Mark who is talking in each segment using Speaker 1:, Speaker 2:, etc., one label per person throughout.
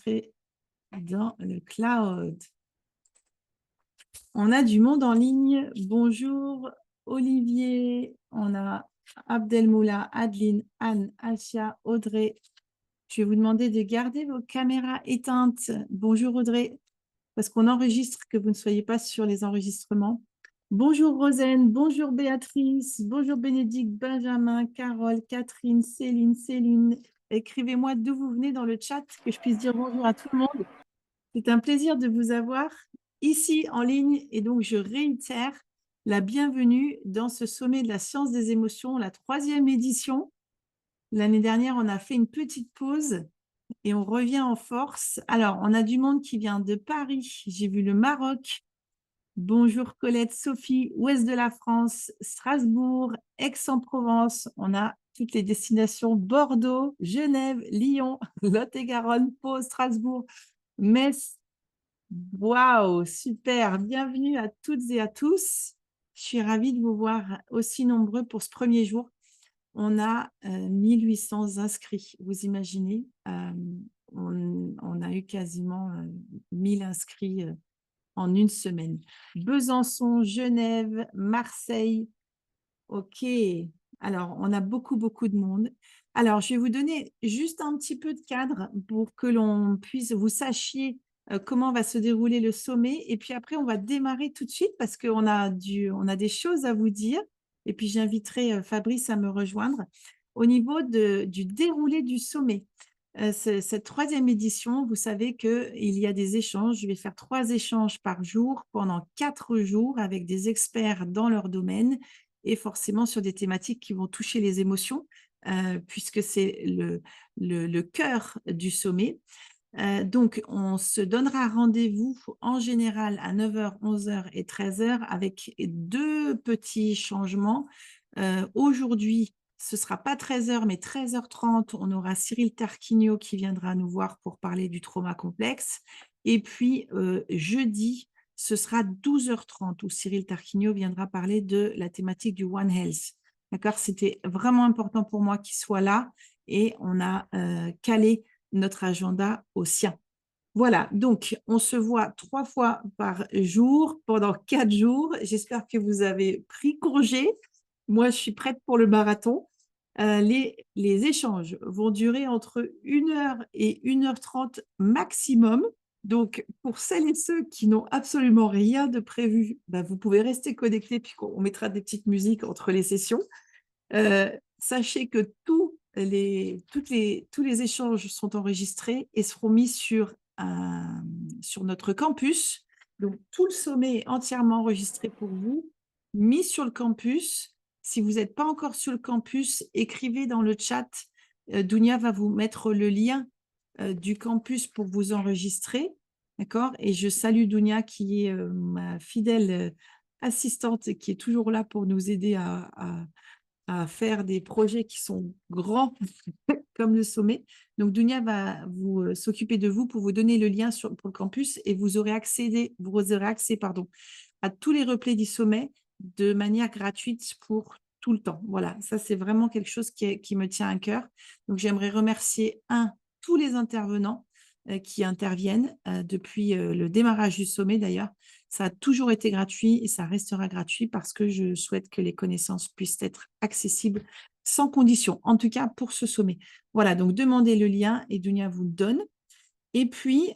Speaker 1: rentrer dans le cloud. On a du monde en ligne. Bonjour Olivier, on a Abdelmoula, Adeline, Anne, Asia, Audrey. Je vais vous demander de garder vos caméras éteintes. Bonjour Audrey, parce qu'on enregistre, que vous ne soyez pas sur les enregistrements. Bonjour Rosane, bonjour Béatrice, bonjour Bénédicte, Benjamin, Carole, Catherine, Céline. Écrivez-moi d'où vous venez dans le chat, que je puisse dire bonjour à tout le monde. C'est un plaisir de vous avoir ici en ligne et donc je réitère la bienvenue dans ce sommet de la science des émotions, la 3e édition. L'année dernière, on a fait une petite pause et on revient en force. Alors, on a du monde qui vient de Paris. J'ai vu le Maroc. Bonjour Colette, Sophie, ouest de la France, Strasbourg, Aix-en-Provence. On a toutes les destinations Bordeaux, Genève, Lyon, Lot-et-Garonne, Pau, Strasbourg, Metz. Waouh, super. Bienvenue à toutes et à tous. Je suis ravie de vous voir aussi nombreux pour ce premier jour. On a 1800 inscrits, vous imaginez. On a eu quasiment 1000 inscrits en une semaine. Besançon, Genève, Marseille. OK. Alors, on a beaucoup de monde. Alors, je vais vous donner juste un petit peu de cadre pour que l'on puisse, vous sachiez comment va se dérouler le sommet. Et puis après, on va démarrer tout de suite parce qu'on a des choses à vous dire. Et puis, j'inviterai Fabrice à me rejoindre au niveau du déroulé du sommet. Cette 3e édition, vous savez qu'il y a des échanges. Je vais faire 3 échanges par jour pendant 4 jours avec des experts dans leur domaine et forcément sur des thématiques qui vont toucher les émotions, puisque c'est le cœur du sommet. Donc, on se donnera rendez-vous en général à 9h, 11h et 13h avec 2 petits changements. Aujourd'hui, ce ne sera pas 13h, mais 13h30, on aura Cyril Tarquinio qui viendra nous voir pour parler du trauma complexe. Et puis, jeudi, ce sera 12h30 où Cyril Tarquinio viendra parler de la thématique du One Health. D'accord? C'était vraiment important pour moi qu'il soit là et on a calé notre agenda au sien. Voilà, donc on se voit 3 fois par jour pendant 4 jours. J'espère que vous avez pris congé. Moi, je suis prête pour le marathon. Les échanges vont durer entre 1h et 1h30 maximum. Donc, pour celles et ceux qui n'ont absolument rien de prévu, bah, vous pouvez rester connectés puisqu'on mettra des petites musiques entre les sessions. Sachez que tous les échanges sont enregistrés et seront mis sur notre campus. Donc, tout le sommet est entièrement enregistré pour vous, mis sur le campus. Si vous n'êtes pas encore sur le campus, écrivez dans le chat. Dounia va vous mettre le lien du campus pour vous enregistrer. D'accord? Et je salue Dounia qui est ma fidèle assistante et qui est toujours là pour nous aider à faire des projets qui sont grands comme le sommet. Donc, Dounia va s'occuper de vous pour vous donner le lien pour le campus et vous aurez accès à tous les replays du sommet de manière gratuite pour tout le temps. Voilà, ça, c'est vraiment quelque chose qui me tient à cœur. Donc, j'aimerais remercier, tous les intervenants qui interviennent depuis le démarrage du sommet, d'ailleurs. Ça a toujours été gratuit et ça restera gratuit parce que je souhaite que les connaissances puissent être accessibles sans condition, en tout cas pour ce sommet. Voilà, donc demandez le lien et Dounia vous le donne. Et puis,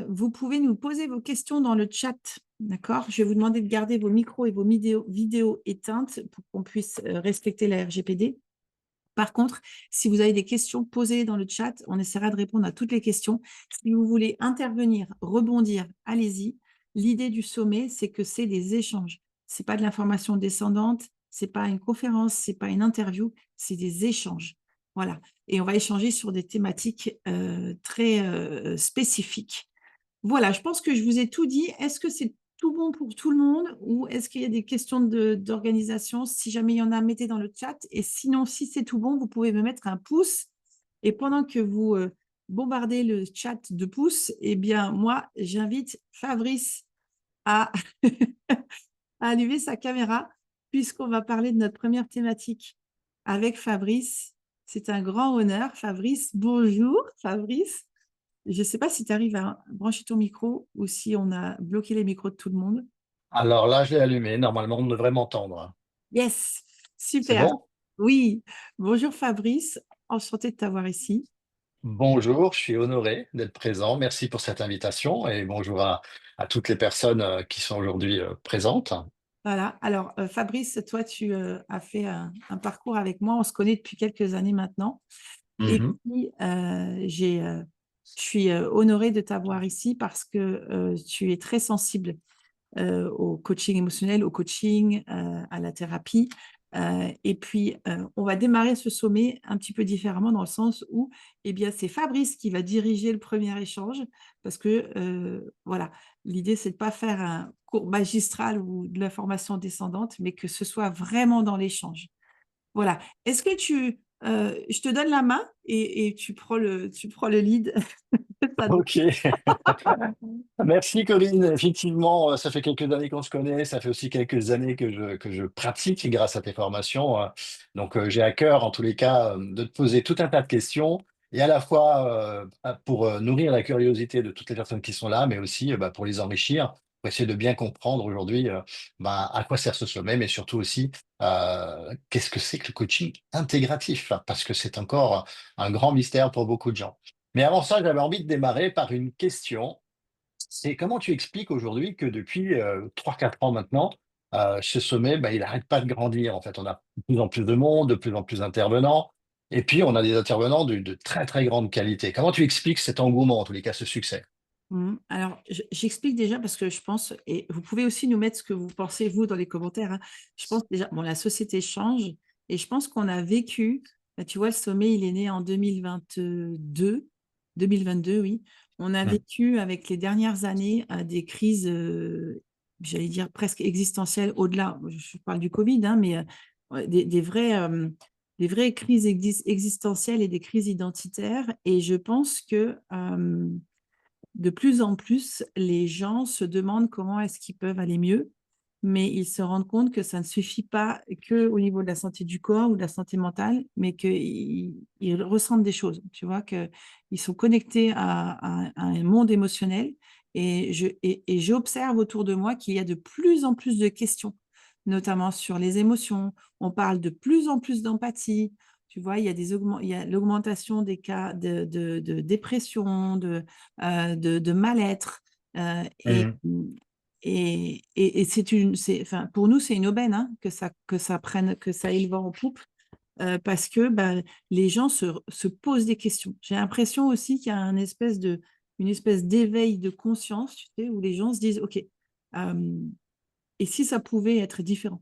Speaker 1: vous pouvez nous poser vos questions dans le chat, d'accord? Je vais vous demander de garder vos micros et vos vidéos éteintes pour qu'on puisse respecter la RGPD. Par contre, si vous avez des questions, posez dans le chat. On essaiera de répondre à toutes les questions. Si vous voulez intervenir, rebondir, allez-y. L'idée du sommet, c'est que c'est des échanges. Ce n'est pas de l'information descendante, ce n'est pas une conférence, ce n'est pas une interview, c'est des échanges. Voilà. Et on va échanger sur des thématiques très spécifiques. Voilà, je pense que je vous ai tout dit. Est-ce que c'est tout bon pour tout le monde ou est-ce qu'il y a des questions d'organisation? Si jamais il y en a, mettez dans le chat. Et sinon, si c'est tout bon, vous pouvez me mettre un pouce. Et pendant que vous bombardez le chat de pouces, eh bien, moi, j'invite Fabrice à, à allumer sa caméra puisqu'on va parler de notre première thématique avec Fabrice. C'est un grand honneur. Fabrice, bonjour, Fabrice. Je ne sais pas si tu arrives à brancher ton micro ou si on a bloqué les micros de tout le monde.
Speaker 2: Alors là, je l'ai allumé. Normalement, on devrait m'entendre.
Speaker 1: Yes,
Speaker 2: C'est
Speaker 1: super.
Speaker 2: bon?
Speaker 1: Oui, bonjour Fabrice, enchantée de t'avoir ici.
Speaker 2: Bonjour, je suis honoré d'être présent. Merci pour cette invitation et bonjour à toutes les personnes qui sont aujourd'hui présentes.
Speaker 1: Voilà, alors Fabrice, toi tu as fait un parcours avec moi, on se connaît depuis quelques années maintenant. Et
Speaker 2: Mhm.
Speaker 1: puis, je suis honorée de t'avoir ici parce que tu es très sensible au coaching émotionnel, au coaching, à la thérapie. Et puis, on va démarrer ce sommet un petit peu différemment dans le sens où, eh bien, c'est Fabrice qui va diriger le premier échange parce que, voilà, l'idée, c'est de ne pas faire un cours magistral ou de l'information descendante, mais que ce soit vraiment dans l'échange. Voilà. Est-ce que je te donne la main et tu prends le lead. Ça te-
Speaker 2: Ok. Merci Corinne. Effectivement, ça fait quelques années qu'on se connaît. Ça fait aussi quelques années que je pratique grâce à tes formations. Donc, j'ai à cœur, en tous les cas, de te poser tout un tas de questions et à la fois pour nourrir la curiosité de toutes les personnes qui sont là, mais aussi bah, pour les enrichir, pour essayer de bien comprendre aujourd'hui bah, à quoi sert ce sommet, mais surtout aussi qu'est-ce que c'est que le coaching intégratif, hein, parce que c'est encore un grand mystère pour beaucoup de gens. Mais avant ça, j'avais envie de démarrer par une question. C'est comment tu expliques aujourd'hui que depuis 3-4 ans maintenant, ce sommet, bah, il n'arrête pas de grandir. En fait, on a de plus en plus de monde, de plus en plus d'intervenants. Et puis, on a des intervenants de très, très grande qualité. Comment tu expliques cet engouement, en tous les cas, ce succès?
Speaker 1: Alors, j'explique déjà parce que je pense, et vous pouvez aussi nous mettre ce que vous pensez, vous, dans les commentaires, hein. Je pense déjà, bon, la société change et je pense qu'on a vécu, tu vois, le sommet, il est né en 2022, oui. On a
Speaker 2: Hmm.
Speaker 1: vécu avec les dernières années des crises, j'allais dire presque existentielles, au-delà, je parle du Covid, hein, mais ouais, des vraies crises existentielles et des crises identitaires. Et je pense que de plus en plus, les gens se demandent comment est-ce qu'ils peuvent aller mieux, mais ils se rendent compte que ça ne suffit pas que au niveau de la santé du corps ou de la santé mentale, mais qu'ils ressentent des choses, tu vois, qu'ils sont connectés à un monde émotionnel. Et j'observe autour de moi qu'il y a de plus en plus de questions, notamment sur les émotions. On parle de plus en plus d'empathie. Tu vois, il y a l'augmentation des cas de dépression, de mal-être. euh, et,
Speaker 2: Mhm.
Speaker 1: et enfin, pour nous, c'est une aubaine hein, que ça prenne, que ça aille le vent en poupe parce que bah, les gens se posent des questions. J'ai l'impression aussi qu'il y a une espèce d'éveil de conscience, tu sais, où les gens se disent, OK, et si ça pouvait être différent?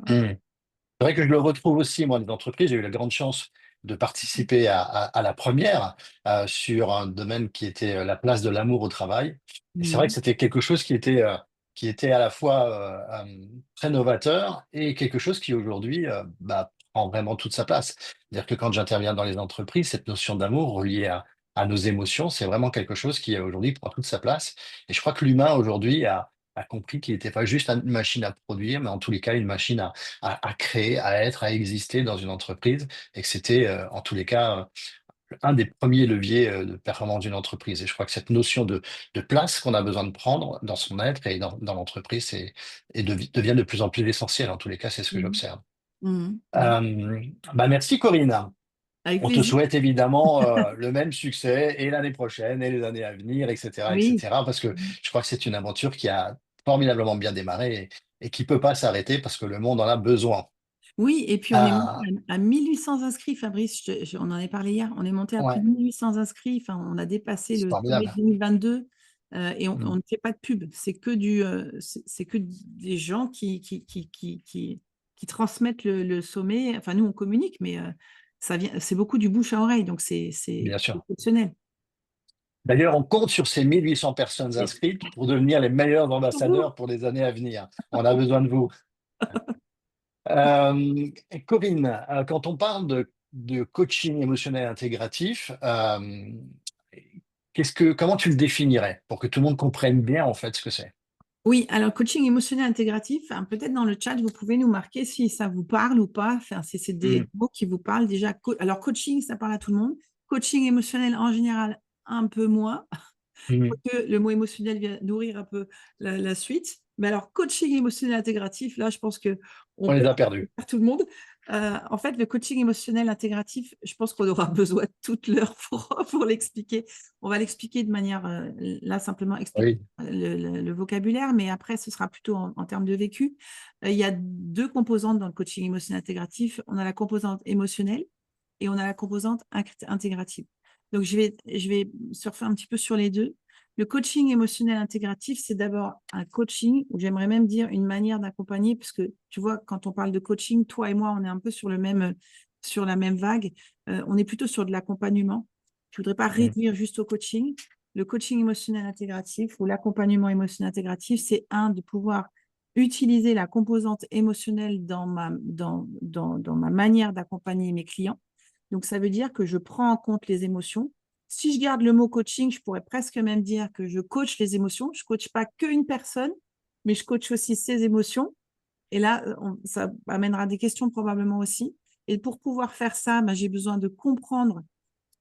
Speaker 2: Hmm. C'est vrai que je le retrouve aussi, moi, les entreprises. J'ai eu la grande chance de participer à la première sur un domaine qui était la place de l'amour au travail. Et c'est vrai que
Speaker 1: Mhm.
Speaker 2: c'était quelque chose qui était à la fois très novateur et quelque chose qui aujourd'hui bah, prend vraiment toute sa place. C'est-à-dire que quand j'interviens dans les entreprises, cette notion d'amour reliée à nos émotions, c'est vraiment quelque chose qui aujourd'hui prend toute sa place. Et je crois que l'humain aujourd'hui a compris qu'il n'était pas juste une machine à produire, mais en tous les cas une machine à créer, à être, à exister dans une entreprise et que c'était en tous les cas un des premiers leviers de performance d'une entreprise. Et je crois que cette notion de place qu'on a besoin de prendre dans son être et dans l'entreprise devient de plus en plus essentielle. En tous les cas, c'est ce que
Speaker 1: Mhm.
Speaker 2: j'observe.
Speaker 1: Mhm. Mhm.
Speaker 2: Bah merci Corinne.
Speaker 1: Avec
Speaker 2: On te
Speaker 1: plaisir.
Speaker 2: souhaite évidemment le même succès et l'année prochaine et les années à venir, etc.,
Speaker 1: Oui.
Speaker 2: etc. Parce que je crois que c'est une aventure qui a formidablement bien démarré et qui peut pas s'arrêter parce que le monde en a besoin.
Speaker 1: Oui, et puis on est monté
Speaker 2: Ah,
Speaker 1: à 1800 inscrits, Fabrice. On en est parlé hier. On est monté à plus
Speaker 2: ouais,
Speaker 1: de 1800 inscrits. Enfin, on a dépassé
Speaker 2: c'est
Speaker 1: le sommet
Speaker 2: formidable.
Speaker 1: 2022 et on
Speaker 2: Mm.
Speaker 1: ne fait pas de pub. C'est que des gens qui transmettent le sommet. Enfin, nous, on communique, mais ça vient, c'est beaucoup du bouche à oreille. Donc, c'est
Speaker 2: Bien sûr.
Speaker 1: exceptionnel.
Speaker 2: D'ailleurs, on compte sur ces 1800 personnes
Speaker 1: Et-
Speaker 2: inscrites pour devenir les meilleurs
Speaker 1: Pour vous.
Speaker 2: ambassadeurs pour les années à venir. On a besoin de vous. Corinne, quand on parle de coaching émotionnel intégratif, comment tu le définirais pour que tout le monde comprenne bien en fait ce que c'est?
Speaker 1: Oui, alors coaching émotionnel intégratif, hein, peut-être dans le chat, vous pouvez nous marquer si ça vous parle ou pas, enfin, si c'est
Speaker 2: Mm.
Speaker 1: des mots qui vous parlent déjà. Alors coaching, ça parle à tout le monde. Coaching émotionnel en général, un peu moins,
Speaker 2: Mhm.
Speaker 1: que le mot émotionnel vient nourrir un peu la suite. Mais alors, coaching émotionnel intégratif, là, je pense qu'on
Speaker 2: On les
Speaker 1: peut
Speaker 2: a perdus.
Speaker 1: faire tout le monde. En fait, le coaching émotionnel intégratif, je pense qu'on aura besoin de toute l'heure pour l'expliquer. On va l'expliquer de manière, là, simplement expliquer
Speaker 2: Oui.
Speaker 1: le vocabulaire, mais après, ce sera plutôt en termes de vécu. Il y a deux composantes dans le coaching émotionnel intégratif. On a la composante émotionnelle et on a la composante intégrative. Donc, je vais surfer un petit peu sur les deux. Le coaching émotionnel intégratif, c'est d'abord un coaching, ou j'aimerais même dire une manière d'accompagner, parce que tu vois, quand on parle de coaching, toi et moi, on est un peu sur sur la même vague. On est plutôt sur de l'accompagnement. Je ne voudrais pas
Speaker 2: Mhm.
Speaker 1: réduire juste au coaching. Le coaching émotionnel intégratif ou l'accompagnement émotionnel intégratif, c'est de pouvoir utiliser la composante émotionnelle dans dans ma manière d'accompagner mes clients. Donc, ça veut dire que je prends en compte les émotions. Si je garde le mot coaching, je pourrais presque même dire que je coach les émotions. Je ne coach pas qu'une personne, mais je coach aussi ses émotions. Et là, ça amènera des questions probablement aussi. Et pour pouvoir faire ça, ben, j'ai besoin de comprendre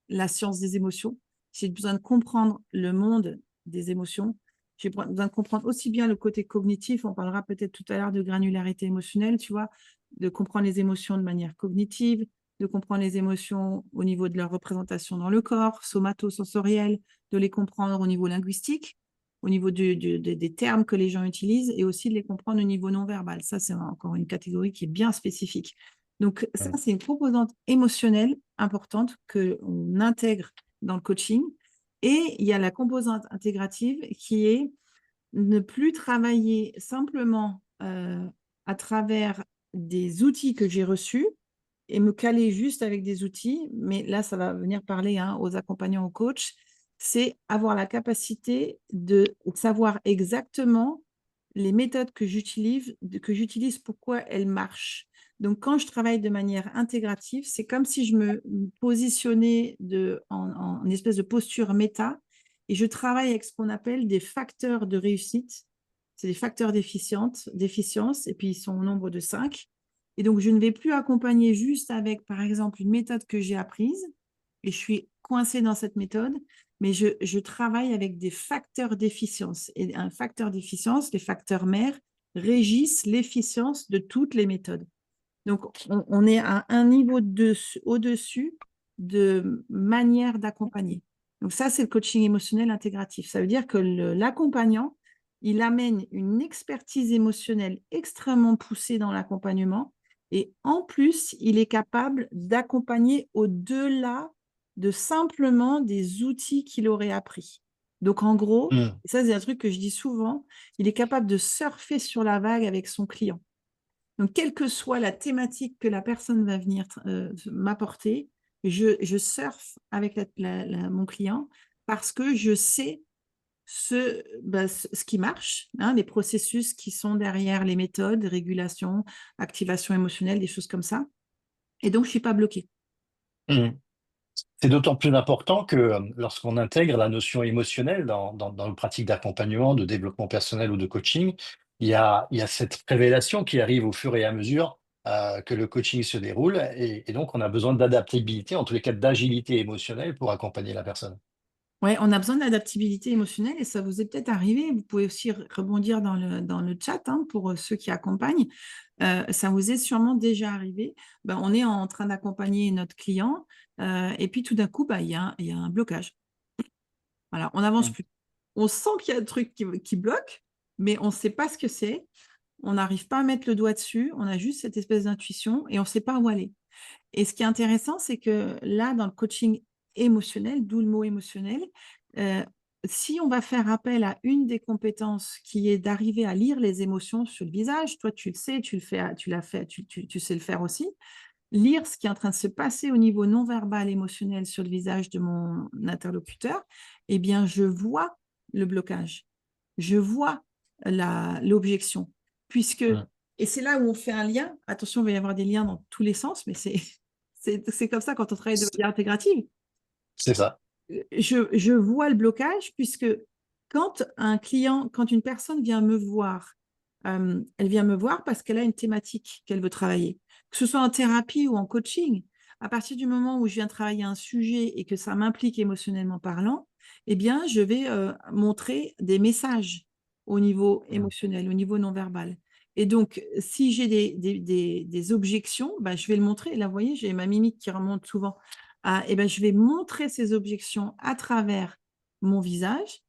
Speaker 1: la science des émotions. J'ai besoin de comprendre le monde des émotions. J'ai besoin de comprendre aussi bien le côté cognitif. On parlera peut-être tout à l'heure de granularité émotionnelle, tu vois, de comprendre les émotions de manière cognitive, de comprendre les émotions au niveau de leur représentation dans le corps, somato-sensorielle, de les comprendre au niveau linguistique, au niveau des termes que les gens utilisent et aussi de les comprendre au niveau non verbal. Ça, c'est encore une catégorie qui est bien spécifique. Donc, ça,
Speaker 2: Mhm.
Speaker 1: c'est une composante émotionnelle importante qu'on intègre dans le coaching. Et il y a la composante intégrative qui est ne plus travailler simplement à travers des outils que j'ai reçus et me caler juste avec des outils, mais là, ça va venir parler aux accompagnants, aux coachs, c'est avoir la capacité de savoir exactement les méthodes que j'utilise, pourquoi elles marchent. Donc, quand je travaille de manière intégrative, c'est comme si je me positionnais en espèce de posture méta et je travaille avec ce qu'on appelle des facteurs de réussite. C'est des facteurs d'efficience, et puis ils sont au nombre de 5. Et donc, je ne vais plus accompagner juste avec, par exemple, une méthode que j'ai apprise, et je suis coincée dans cette méthode, mais je travaille avec des facteurs d'efficience. Et un facteur d'efficience, les facteurs mères, régissent l'efficience de toutes les méthodes. Donc, on est à un niveau au-dessus de manière d'accompagner. Donc, ça, c'est le coaching émotionnel intégratif. Ça veut dire que l'accompagnant, il amène une expertise émotionnelle extrêmement poussée dans l'accompagnement et en plus, il est capable d'accompagner au-delà de simplement des outils qu'il aurait appris. Donc, en gros,
Speaker 2: Mhm.
Speaker 1: et ça, c'est un truc que je dis souvent, il est capable de surfer sur la vague avec son client. Donc, quelle que soit la thématique que la personne va venir m'apporter, je surfe avec mon client parce que je sais ce qui marche, les processus qui sont derrière les méthodes, régulation, activation émotionnelle, des choses comme ça. Et donc, je ne suis pas bloquée.
Speaker 2: Mhm. C'est d'autant plus important que lorsqu'on intègre la notion émotionnelle dans le pratique d'accompagnement, de développement personnel ou de coaching, il y a cette révélation qui arrive au fur et à mesure que le coaching se déroule. Et donc, on a besoin d'adaptabilité, en tous les cas d'agilité émotionnelle pour accompagner la personne.
Speaker 1: Ouais, on a besoin d'adaptabilité émotionnelle et ça vous est peut-être arrivé. Vous pouvez aussi rebondir dans le chat pour ceux qui accompagnent. Ça vous est sûrement déjà arrivé. Ben, on est en train d'accompagner notre client et puis tout d'un coup, il y a un blocage. Voilà, on n'avance
Speaker 2: Mm.
Speaker 1: plus. On sent qu'il y a un truc qui bloque, mais on ne sait pas ce que c'est. On n'arrive pas à mettre le doigt dessus. On a juste cette espèce d'intuition et on ne sait pas où aller. Et ce qui est intéressant, c'est que là, dans le coaching émotionnel, d'où le mot émotionnel, euh, si on va faire appel à une des compétences qui est d'arriver à lire les émotions sur le visage, toi tu le sais, tu le fais, tu l'as fait, tu sais le faire aussi, lire ce qui est en train de se passer au niveau non verbal émotionnel sur le visage de mon interlocuteur, eh bien je vois le blocage, je vois l'objection, puisque
Speaker 2: Mm.
Speaker 1: et c'est là où on fait un lien. Attention, il va y avoir des liens dans tous les sens, mais c'est comme ça quand on travaille de manière intégrative.
Speaker 2: C'est ça.
Speaker 1: Je vois le blocage puisque quand une personne vient me voir, elle vient me voir parce qu'elle a une thématique qu'elle veut travailler. Que ce soit en thérapie ou en coaching, à partir du moment où je viens travailler un sujet et que ça m'implique émotionnellement parlant, eh bien, je vais montrer des messages au niveau émotionnel, au niveau non verbal. Et donc, si j'ai des objections, bah, je vais le montrer. Là, vous voyez, j'ai ma mimique qui remonte souvent. Ah, et ben, je vais montrer ces objections à travers mon visage.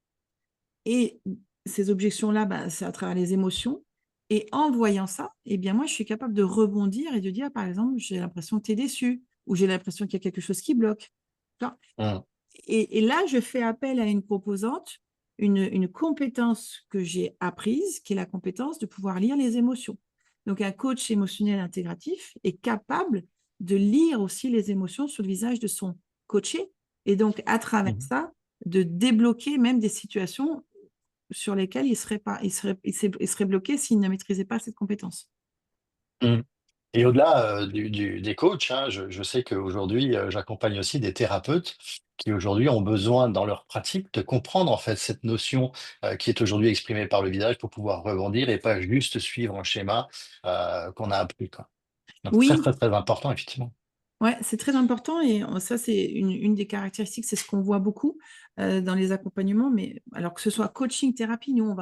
Speaker 1: Et ces objections-là, bah, c'est à travers les émotions. Et en voyant ça, eh bien, moi, je suis capable de rebondir et de dire, par exemple, j'ai l'impression que tu es déçu ou j'ai l'impression qu'il y a quelque chose qui bloque. Tu vois.
Speaker 2: Mm.
Speaker 1: Et là, je fais appel à une composante, une compétence que j'ai apprise, qui est la compétence de pouvoir lire les émotions. Donc, un coach émotionnel intégratif est capable de lire aussi les émotions sur le visage de son coaché et donc, à travers
Speaker 2: Mm.
Speaker 1: ça, de débloquer même des situations sur lesquelles il serait bloqué s'il ne maîtrisait pas cette compétence.
Speaker 2: Mm. Et au-delà des coachs, hein, je sais qu'aujourd'hui, j'accompagne aussi des thérapeutes qui aujourd'hui ont besoin dans leur pratique de comprendre en fait cette notion qui est aujourd'hui exprimée par le visage pour pouvoir rebondir et pas juste suivre un schéma qu'on a appris, quoi. Donc très
Speaker 1: Oui,
Speaker 2: très très important effectivement.
Speaker 1: ouais, c'est très important et ça, c'est une des caractéristiques, c'est ce qu'on voit beaucoup dans les accompagnements, mais alors que ce soit coaching, thérapie, nous,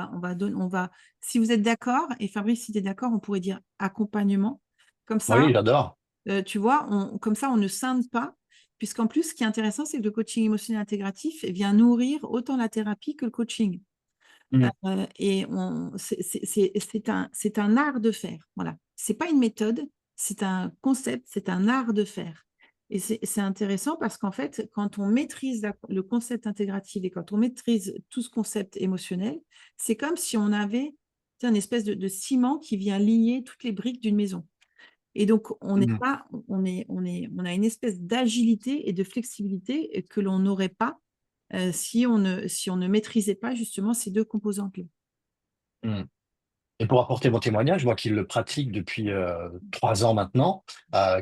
Speaker 1: si vous êtes d'accord, et Fabrice, si tu es d'accord, on pourrait dire accompagnement. Comme ça,
Speaker 2: Oui, j'adore.
Speaker 1: tu vois, comme ça, on ne scinde pas, puisqu'en plus, ce qui est intéressant, c'est que le coaching émotionnel intégratif vient nourrir autant la thérapie que le coaching.
Speaker 2: Mm.
Speaker 1: Et c'est un art de faire. Voilà. C'est pas une méthode, c'est un concept, c'est un art de faire. Et c'est intéressant parce qu'en fait, quand on maîtrise le concept intégratif et quand on maîtrise tout ce concept émotionnel, c'est comme si on avait une espèce de ciment qui vient lier toutes les briques d'une maison. Et donc, on n'est
Speaker 2: Mm.
Speaker 1: pas, on a une espèce d'agilité et de flexibilité que l'on n'aurait pas si on ne maîtrisait pas justement ces deux composantes-là.
Speaker 2: Mm. Et pour apporter mon témoignage, moi qui le pratique depuis 3 ans maintenant,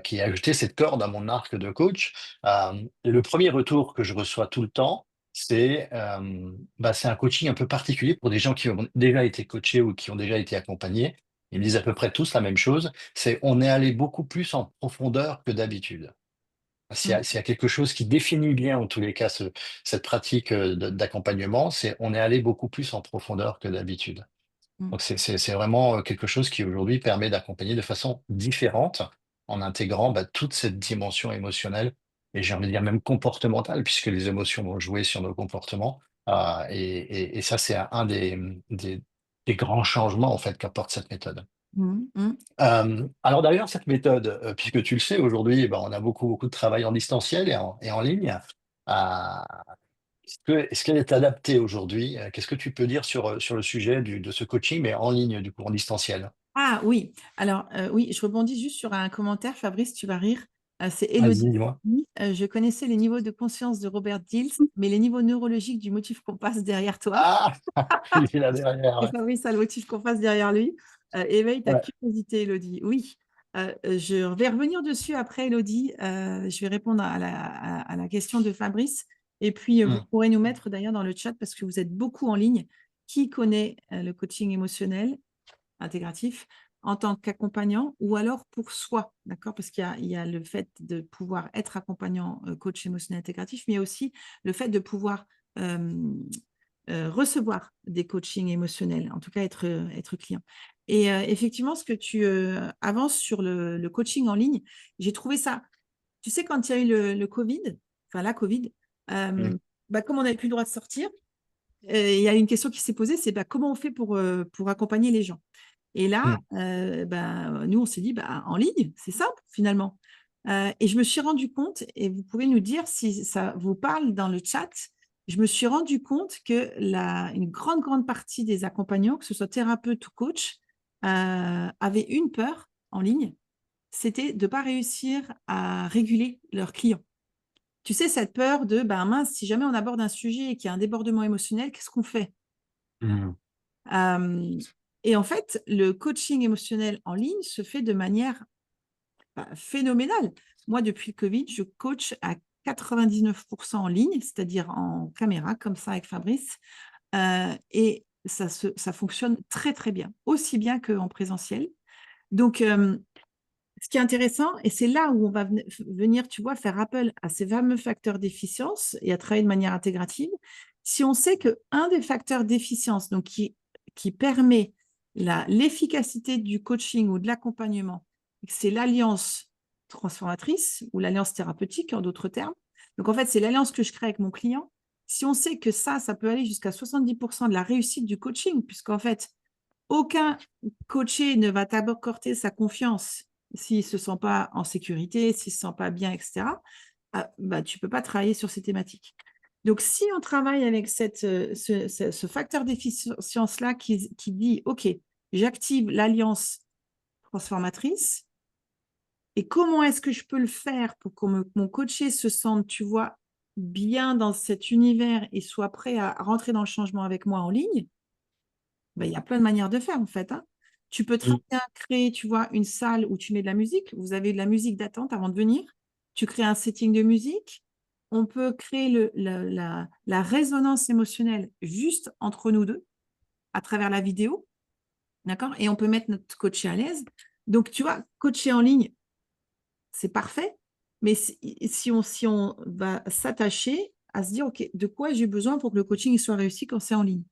Speaker 2: qui ai ajouté cette corde à mon arc de coach, le premier retour que je reçois tout le temps, c'est un coaching un peu particulier pour des gens qui ont déjà été coachés ou qui ont déjà été accompagnés. Ils me disent à peu près tous la même chose, c'est on est allé beaucoup plus en profondeur que d'habitude.
Speaker 1: Mm,
Speaker 2: S'il y a quelque chose qui définit bien, en tous les cas, cette pratique d'accompagnement, c'est on est allé beaucoup plus en profondeur que d'habitude.
Speaker 1: mm,
Speaker 2: Donc c'est vraiment quelque chose qui aujourd'hui permet d'accompagner de façon différente en intégrant toute cette dimension émotionnelle et j'ai envie de dire même comportementale puisque les émotions vont jouer sur nos comportements. Et ça c'est un des, des grands changements en fait qu'apporte cette méthode.
Speaker 1: mm, mm.
Speaker 2: Alors d'ailleurs cette méthode, puisque tu le sais aujourd'hui, on a beaucoup de travail en distanciel et en ligne. Euh, est-ce qu'elle est adaptée aujourd'hui? Qu'est-ce que tu peux dire sur le sujet de ce coaching, mais en ligne, du coup, en distanciel?
Speaker 1: Ah oui, alors oui, je rebondis juste sur un commentaire, Fabrice, tu vas rire. C'est Élodie.
Speaker 2: Vas-y, dis-moi.
Speaker 1: Je connaissais les niveaux de conscience de Robert Dills, mais les niveaux neurologiques du motif qu'on passe derrière toi.
Speaker 2: Ah, il est là derrière,
Speaker 1: Et
Speaker 2: ouais.
Speaker 1: Fabrice a le motif qu'on passe derrière lui. Éveille ta
Speaker 2: Ouais.
Speaker 1: curiosité, Élodie. Oui, je vais revenir dessus après, Élodie. Je vais répondre à la question de Fabrice. Et puis, vous
Speaker 2: Mm.
Speaker 1: pourrez nous mettre d'ailleurs dans le chat parce que vous êtes beaucoup en ligne. Qui connaît le coaching émotionnel intégratif en tant qu'accompagnant ou alors pour soi, d'accord? Parce il y a le fait de pouvoir être accompagnant coach émotionnel intégratif, mais il y a aussi le fait de pouvoir recevoir des coachings émotionnels, en tout cas être client. Et effectivement, ce que tu avances sur le coaching en ligne, j'ai trouvé ça, tu sais, quand il y a eu le Covid, enfin la Covid,
Speaker 2: Mm.
Speaker 1: comme on n'avait plus le droit de sortir, il y a une question qui s'est posée, c'est comment on fait pour accompagner les gens. Et là,
Speaker 2: Mm.
Speaker 1: nous, on s'est dit, en ligne, c'est simple finalement. Et je me suis rendu compte, et vous pouvez nous dire si ça vous parle dans le chat, je me suis rendu compte que une grande partie des accompagnants, que ce soit thérapeute ou coach, avaient une peur en ligne, c'était de ne pas réussir à réguler leurs clients. Tu sais, cette peur de, mince, si jamais on aborde un sujet et qu'il y a un débordement émotionnel, qu'est-ce qu'on fait?
Speaker 2: Mm.
Speaker 1: Euh, et en fait, le coaching émotionnel en ligne se fait de manière phénoménale. Moi, depuis le Covid, je coach à 99% en ligne, c'est-à-dire en caméra, comme ça avec Fabrice. Et ça fonctionne très, très bien, aussi bien qu'en présentiel. Donc, ce qui est intéressant, et c'est là où on va venir, tu vois, faire appel à ces fameux facteurs d'efficience et à travailler de manière intégrative, Si on sait qu'un des facteurs d'efficience, donc qui permet l'efficacité du coaching ou de l'accompagnement, c'est l'alliance transformatrice ou l'alliance thérapeutique, en d'autres termes. Donc, en fait, c'est l'alliance que je crée avec mon client. Si on sait que ça peut aller jusqu'à 70% de la réussite du coaching, puisqu'en fait, aucun coaché ne va t'apporter sa confiance s'il ne se sent pas en sécurité, s'il ne se sent pas bien, etc. Tu ne peux pas travailler sur ces thématiques. Donc, si on travaille avec ce facteur d'efficience-là qui dit, OK, j'active l'alliance transformatrice, et comment est-ce que je peux le faire pour que mon coaché se sente, tu vois, bien dans cet univers et soit prêt à rentrer dans le changement avec moi en ligne? Ben, il y a plein de manières de faire, en fait, hein. Tu peux très
Speaker 2: Mm.
Speaker 1: bien créer, tu vois, une salle où tu mets de la musique. Vous avez de la musique d'attente avant de venir. Tu crées un setting de musique. On peut créer la résonance émotionnelle juste entre nous deux à travers la vidéo. D'accord? Et on peut mettre notre coaché à l'aise. Donc, tu vois, coacher en ligne, c'est parfait. Mais si on va s'attacher à se dire, OK, de quoi j'ai besoin pour que le coaching soit réussi quand c'est en ligne?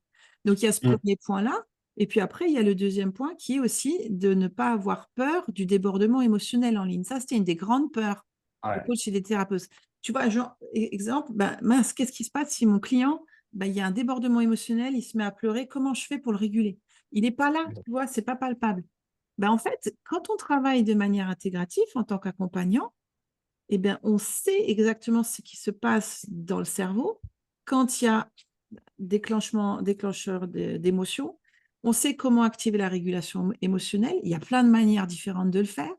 Speaker 1: Donc, il y a ce
Speaker 2: Mm.
Speaker 1: premier point-là. Et puis après, il y a le deuxième point qui est aussi de ne pas avoir peur du débordement émotionnel en ligne. Ça, c'était une des grandes peurs des
Speaker 2: Ouais.
Speaker 1: coachs et des thérapeutes. Tu vois, genre, exemple, mince, qu'est-ce qui se passe si mon client, il y a un débordement émotionnel, il se met à pleurer, comment je fais pour le réguler? Il n'est pas là, tu vois, c'est pas palpable. En fait, quand on travaille de manière intégrative en tant qu'accompagnant, on sait exactement ce qui se passe dans le cerveau quand il y a déclencheur d'émotions. On sait comment activer la régulation émotionnelle. Il y a plein de manières différentes de le faire.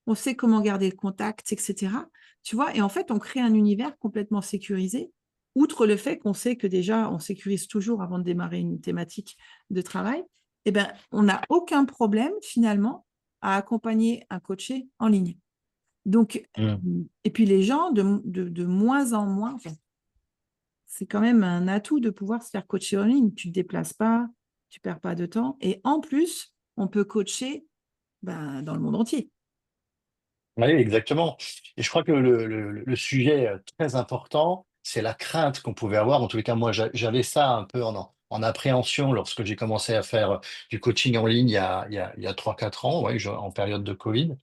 Speaker 1: On sait comment garder le contact, etc. Tu vois, et en fait, on crée un univers complètement sécurisé, outre le fait qu'on sait que déjà, on sécurise toujours avant de démarrer une thématique de travail. On n'a aucun problème finalement à accompagner un coaché en ligne. Donc,
Speaker 2: Mm.
Speaker 1: et puis les gens, de moins en moins, enfin, c'est quand même un atout de pouvoir se faire coacher en ligne. Tu ne te déplaces pas, tu ne perds pas de temps. Et en plus, on peut coacher dans le monde entier.
Speaker 2: Oui, exactement. Et je crois que le sujet très important, c'est la crainte qu'on pouvait avoir. En tous les cas, moi, j'avais ça un peu en appréhension lorsque j'ai commencé à faire du coaching en ligne il y a 3-4 ans, ouais, en période de Covid.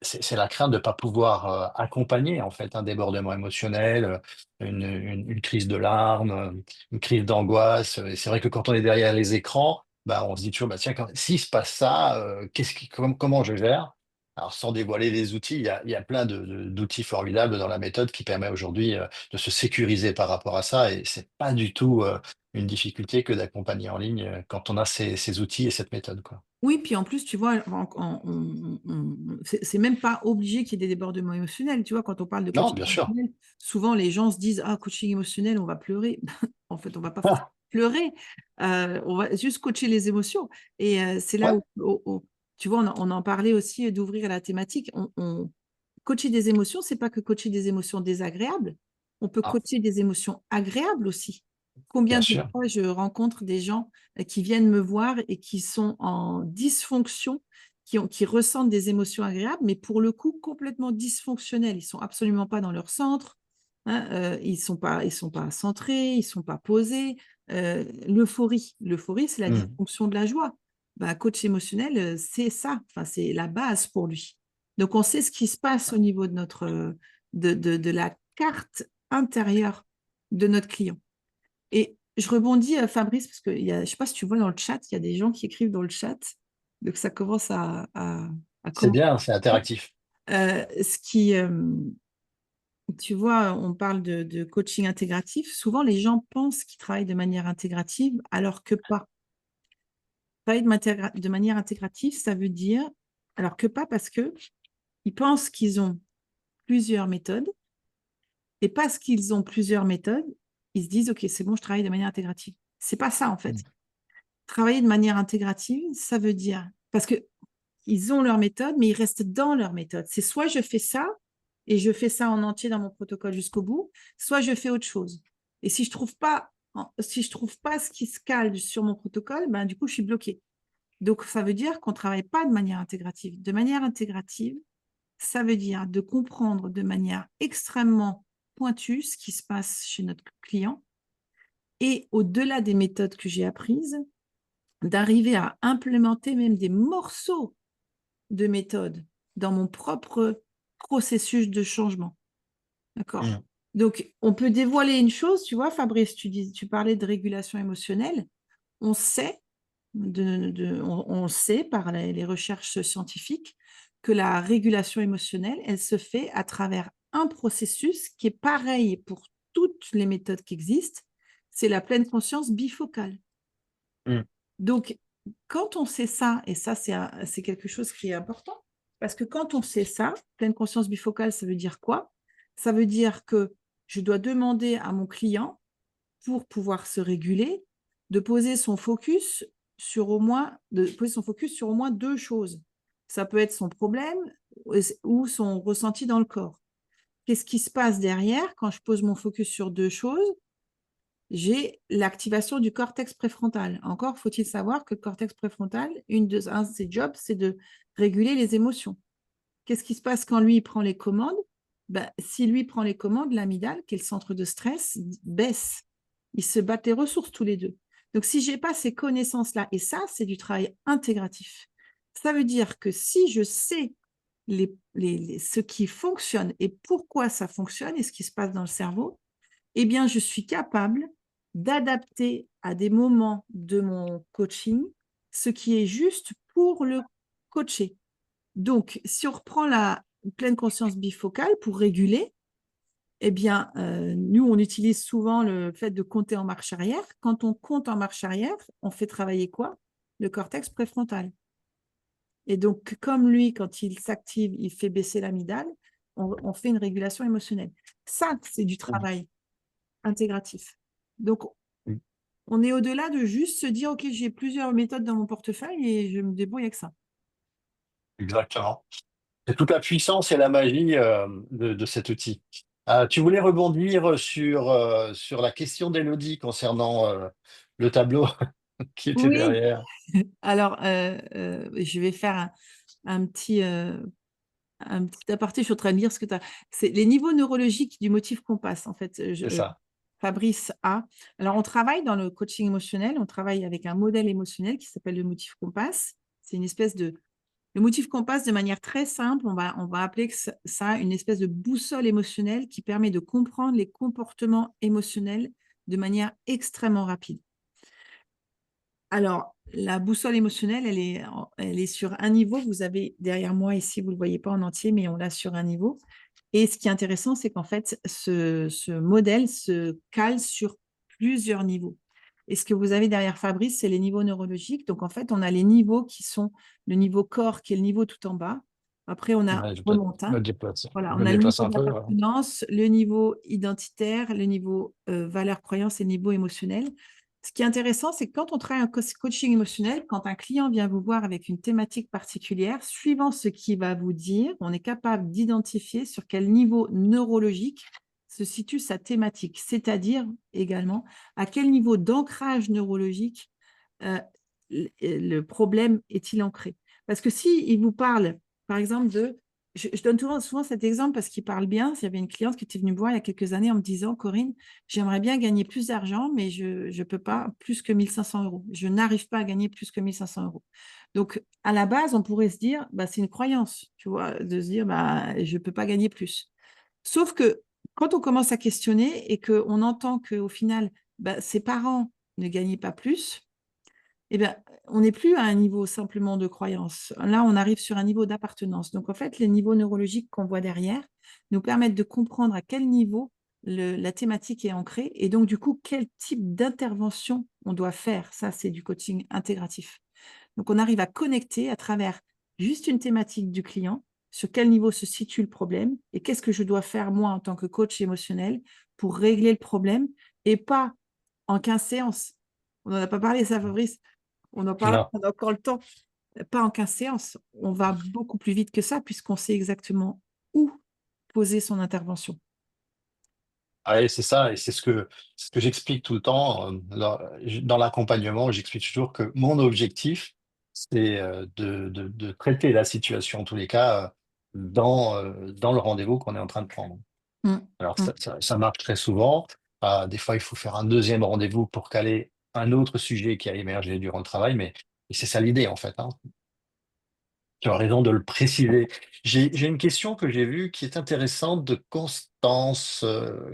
Speaker 2: C'est la crainte de ne pas pouvoir accompagner en fait un débordement émotionnel, une crise de larmes, une crise d'angoisse. Et c'est vrai que quand on est derrière les écrans, on se dit toujours, tiens, s'il se passe ça, comment je gère? Alors, sans dévoiler les outils, il y a plein d'outils formidables dans la méthode qui permet aujourd'hui de se sécuriser par rapport à ça. Et c'est pas du tout une difficulté que d'accompagner en ligne quand on a ces outils et cette méthode, quoi.
Speaker 1: Oui, puis en plus, tu vois, c'est même pas obligé qu'il y ait des débordements émotionnels. Tu vois, quand on parle de
Speaker 2: Non,
Speaker 1: coaching
Speaker 2: bien sûr.
Speaker 1: émotionnel, souvent les gens se disent, ah, coaching émotionnel, on va pleurer. En fait, on va pas forcément pleurer. On va juste coacher les émotions. Et c'est là
Speaker 2: Ouais,
Speaker 1: où, tu vois, on en parlait aussi d'ouvrir la thématique. Coacher des émotions, c'est pas que coacher des émotions désagréables. On peut
Speaker 2: ah,
Speaker 1: coacher des émotions agréables aussi. Combien
Speaker 2: bien
Speaker 1: de
Speaker 2: sûr.
Speaker 1: fois je rencontre des gens qui viennent me voir et qui sont en dysfonction, qui ressentent des émotions agréables, mais pour le coup complètement dysfonctionnelles. Ils sont absolument pas dans leur centre, hein, ils sont pas centrés, ils sont pas posés. L'euphorie, c'est la
Speaker 2: Hmm.
Speaker 1: dysfonction de la joie. Coach émotionnel, c'est ça. Enfin, c'est la base pour lui. Donc, on sait ce qui se passe au niveau de de la carte intérieure de notre client. Et je rebondis, Fabrice, parce que je ne sais pas si tu vois dans le chat, il y a des gens qui écrivent dans le chat. Donc, ça commence à
Speaker 2: C'est
Speaker 1: commencer.
Speaker 2: bien, c'est interactif.
Speaker 1: Ce qui, tu vois, on parle de coaching intégratif. Souvent, les gens pensent qu'ils travaillent de manière intégrative, alors que pas. Travailler de manière intégrative, ça veut dire, alors que pas, parce que ils pensent qu'ils ont plusieurs méthodes, et parce qu'ils ont plusieurs méthodes, ils se disent, OK, c'est bon, je travaille de manière intégrative. C'est pas ça, en
Speaker 2: Hmm.
Speaker 1: fait. Travailler de manière intégrative, ça veut dire, parce que ils ont leur méthode, mais ils restent dans leur méthode. C'est soit je fais ça et je fais ça en entier dans mon protocole jusqu'au bout, soit je fais autre chose. Et si je trouve pas ce qui se cale sur mon protocole, du coup, je suis bloquée. Donc, ça veut dire qu'on ne travaille pas de manière intégrative. De manière intégrative, ça veut dire de comprendre de manière extrêmement pointue ce qui se passe chez notre client et au-delà des méthodes que j'ai apprises, d'arriver à implémenter même des morceaux de méthodes dans mon propre processus de changement. D'accord?
Speaker 2: Mm.
Speaker 1: Donc, on peut dévoiler une chose, tu vois, Fabrice, tu parlais de régulation émotionnelle. On sait, on sait par les recherches scientifiques que la régulation émotionnelle, elle se fait à travers un processus qui est pareil pour toutes les méthodes qui existent, c'est la pleine conscience bifocale.
Speaker 2: Mm.
Speaker 1: Donc, quand on sait ça, et ça, c'est quelque chose qui est important, parce que quand on sait ça, pleine conscience bifocale, ça veut dire quoi? Ça veut dire que je dois demander à mon client, pour pouvoir se réguler, de poser son focus sur au moins deux choses. Ça peut être son problème ou son ressenti dans le corps. Qu'est-ce qui se passe derrière quand je pose mon focus sur deux choses? J'ai l'activation du cortex préfrontal. Encore faut-il savoir que le cortex préfrontal, un de ses jobs, c'est de réguler les émotions. Qu'est-ce qui se passe quand lui prend les commandes? Ben, si lui prend les commandes, l'amygdale, qui est le centre de stress, baisse. Ils se battent les ressources tous les deux. Donc, si je n'ai pas ces connaissances-là, et ça, c'est du travail intégratif, ça veut dire que si je sais ce qui fonctionne et pourquoi ça fonctionne et ce qui se passe dans le cerveau, eh bien, je suis capable d'adapter à des moments de mon coaching ce qui est juste pour le coacher. Donc, si on reprend la pleine conscience bifocale pour réguler, eh bien, nous, on utilise souvent le fait de compter en marche arrière. Quand on compte en marche arrière, on fait travailler quoi? Le cortex préfrontal. Et donc, comme lui, quand il s'active, il fait baisser l'amygdale, on fait une régulation émotionnelle. Ça, c'est du travail intégratif. Donc,
Speaker 2: Mm.
Speaker 1: on est au-delà de juste se dire, OK, j'ai plusieurs méthodes dans mon portefeuille et je me débrouille avec ça.
Speaker 2: Exactement. C'est toute la puissance et la magie de cet outil. Tu voulais rebondir sur la question d'Élodie concernant le tableau qui était
Speaker 1: Oui,
Speaker 2: derrière.
Speaker 1: alors je vais faire un petit aparté. Je suis en train de lire ce que tu as. C'est les niveaux neurologiques du motif compass, en fait.
Speaker 2: C'est ça.
Speaker 1: Fabrice a. Alors, on travaille dans le coaching émotionnel, on travaille avec un modèle émotionnel qui s'appelle le motif compass. C'est une espèce de. Le motif compass, de manière très simple, on va appeler ça une espèce de boussole émotionnelle qui permet de comprendre les comportements émotionnels de manière extrêmement rapide. Alors, la boussole émotionnelle, elle est sur un niveau. Vous avez derrière moi ici, vous ne le voyez pas en entier, mais on l'a sur un niveau. Et ce qui est intéressant, c'est qu'en fait, ce modèle se cale sur plusieurs niveaux. Et ce que vous avez derrière Fabrice, c'est les niveaux neurologiques. Donc, en fait, on a les niveaux qui sont le niveau corps, qui est le niveau tout en bas. Après, on a
Speaker 2: Ouais, je vais peut-être
Speaker 1: remonte, hein.
Speaker 2: me déplacer.
Speaker 1: Voilà,
Speaker 2: Je
Speaker 1: on
Speaker 2: me
Speaker 1: a le
Speaker 2: déplace
Speaker 1: niveau
Speaker 2: un peu. Ouais.
Speaker 1: d'appartenance, le niveau identitaire, le niveau valeur, croyance et le niveau émotionnel. Ce qui est intéressant, c'est que quand on travaille un coaching émotionnel, quand un client vient vous voir avec une thématique particulière, suivant ce qu'il va vous dire, on est capable d'identifier sur quel niveau neurologique se situe sa thématique, c'est-à-dire également à quel niveau d'ancrage neurologique le problème est-il ancré. Parce que si il vous parle, par exemple, je donne souvent cet exemple parce qu'il parle bien. Il y avait une cliente qui était venue me voir il y a quelques années en me disant, Corinne, j'aimerais bien gagner plus d'argent, mais je ne peux pas plus que 1500 euros. Je n'arrive pas à gagner plus que 1500 euros. Donc, à la base, on pourrait se dire, bah, c'est une croyance, tu vois, de se dire, bah, je ne peux pas gagner plus. Sauf que quand on commence à questionner et qu'on entend qu'au final, bah, ses parents ne gagnaient pas plus, eh bien, on n'est plus à un niveau simplement de croyance. Là, on arrive sur un niveau d'appartenance. Donc, en fait, les niveaux neurologiques qu'on voit derrière nous permettent de comprendre à quel niveau la thématique est ancrée et donc, du coup, quel type d'intervention on doit faire. Ça, c'est du coaching intégratif. Donc, on arrive à connecter à travers juste une thématique du client, sur quel niveau se situe le problème et qu'est-ce que je dois faire, moi, en tant que coach émotionnel, pour régler le problème et pas en 15 séances. On n'en a pas parlé, ça, Fabrice. On en parle,
Speaker 2: Non.
Speaker 1: on a encore le temps. Pas en 15 séances. On va beaucoup plus vite que ça puisqu'on sait exactement où poser son intervention.
Speaker 2: Ouais, c'est ça, et c'est ce que j'explique tout le temps. Dans l'accompagnement, j'explique toujours que mon objectif, c'est de traiter la situation, en tous les cas, dans le rendez-vous qu'on est en train de prendre.
Speaker 1: Mm,
Speaker 2: Alors,
Speaker 1: mm,
Speaker 2: ça marche très souvent. Des fois, il faut faire un deuxième rendez-vous pour caler un autre sujet qui a émergé durant le travail, mais et c'est ça l'idée en fait, hein. Tu as raison de le préciser. J'ai une question que j'ai vue qui est intéressante de Constance,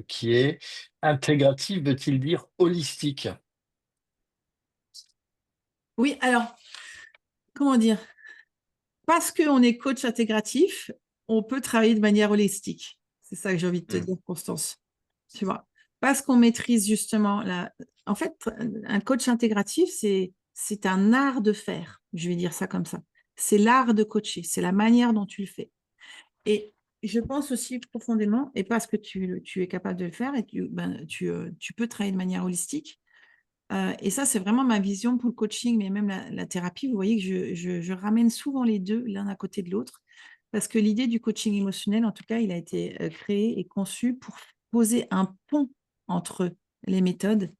Speaker 2: qui est intégrative, veut-il dire holistique?
Speaker 1: Oui, alors, comment dire? Parce qu'on est coach intégratif, on peut travailler de manière holistique. C'est ça que j'ai envie de te
Speaker 2: Hmm.
Speaker 1: dire, Constance. Tu vois, parce qu'on maîtrise justement la. En fait, un coach intégratif, c'est un art de faire. Je vais dire ça comme ça. C'est l'art de coacher. C'est la manière dont tu le fais. Et je pense aussi profondément, et parce que tu es capable de le faire, et tu peux travailler de manière holistique. Et ça, c'est vraiment ma vision pour le coaching, mais même la thérapie. Vous voyez que je ramène souvent les deux l'un à côté de l'autre, parce que l'idée du coaching émotionnel, en tout cas, il a été créé et conçu pour poser un pont entre les méthodes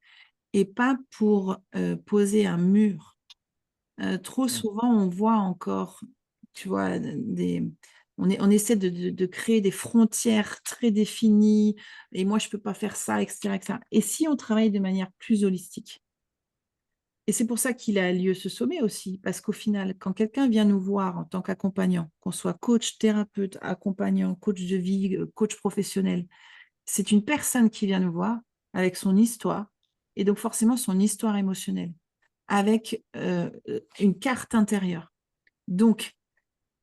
Speaker 1: et pas pour poser un mur. Trop
Speaker 2: Hmm.
Speaker 1: souvent, on voit encore, tu vois, on essaie de créer des frontières très définies, et moi, je ne peux pas faire ça, etc., etc. Et si on travaille de manière plus holistique? Et c'est pour ça qu'il a lieu ce sommet aussi, parce qu'au final, quand quelqu'un vient nous voir en tant qu'accompagnant, qu'on soit coach, thérapeute, accompagnant, coach de vie, coach professionnel, c'est une personne qui vient nous voir avec son histoire, et donc forcément son histoire émotionnelle, avec une carte intérieure. Donc,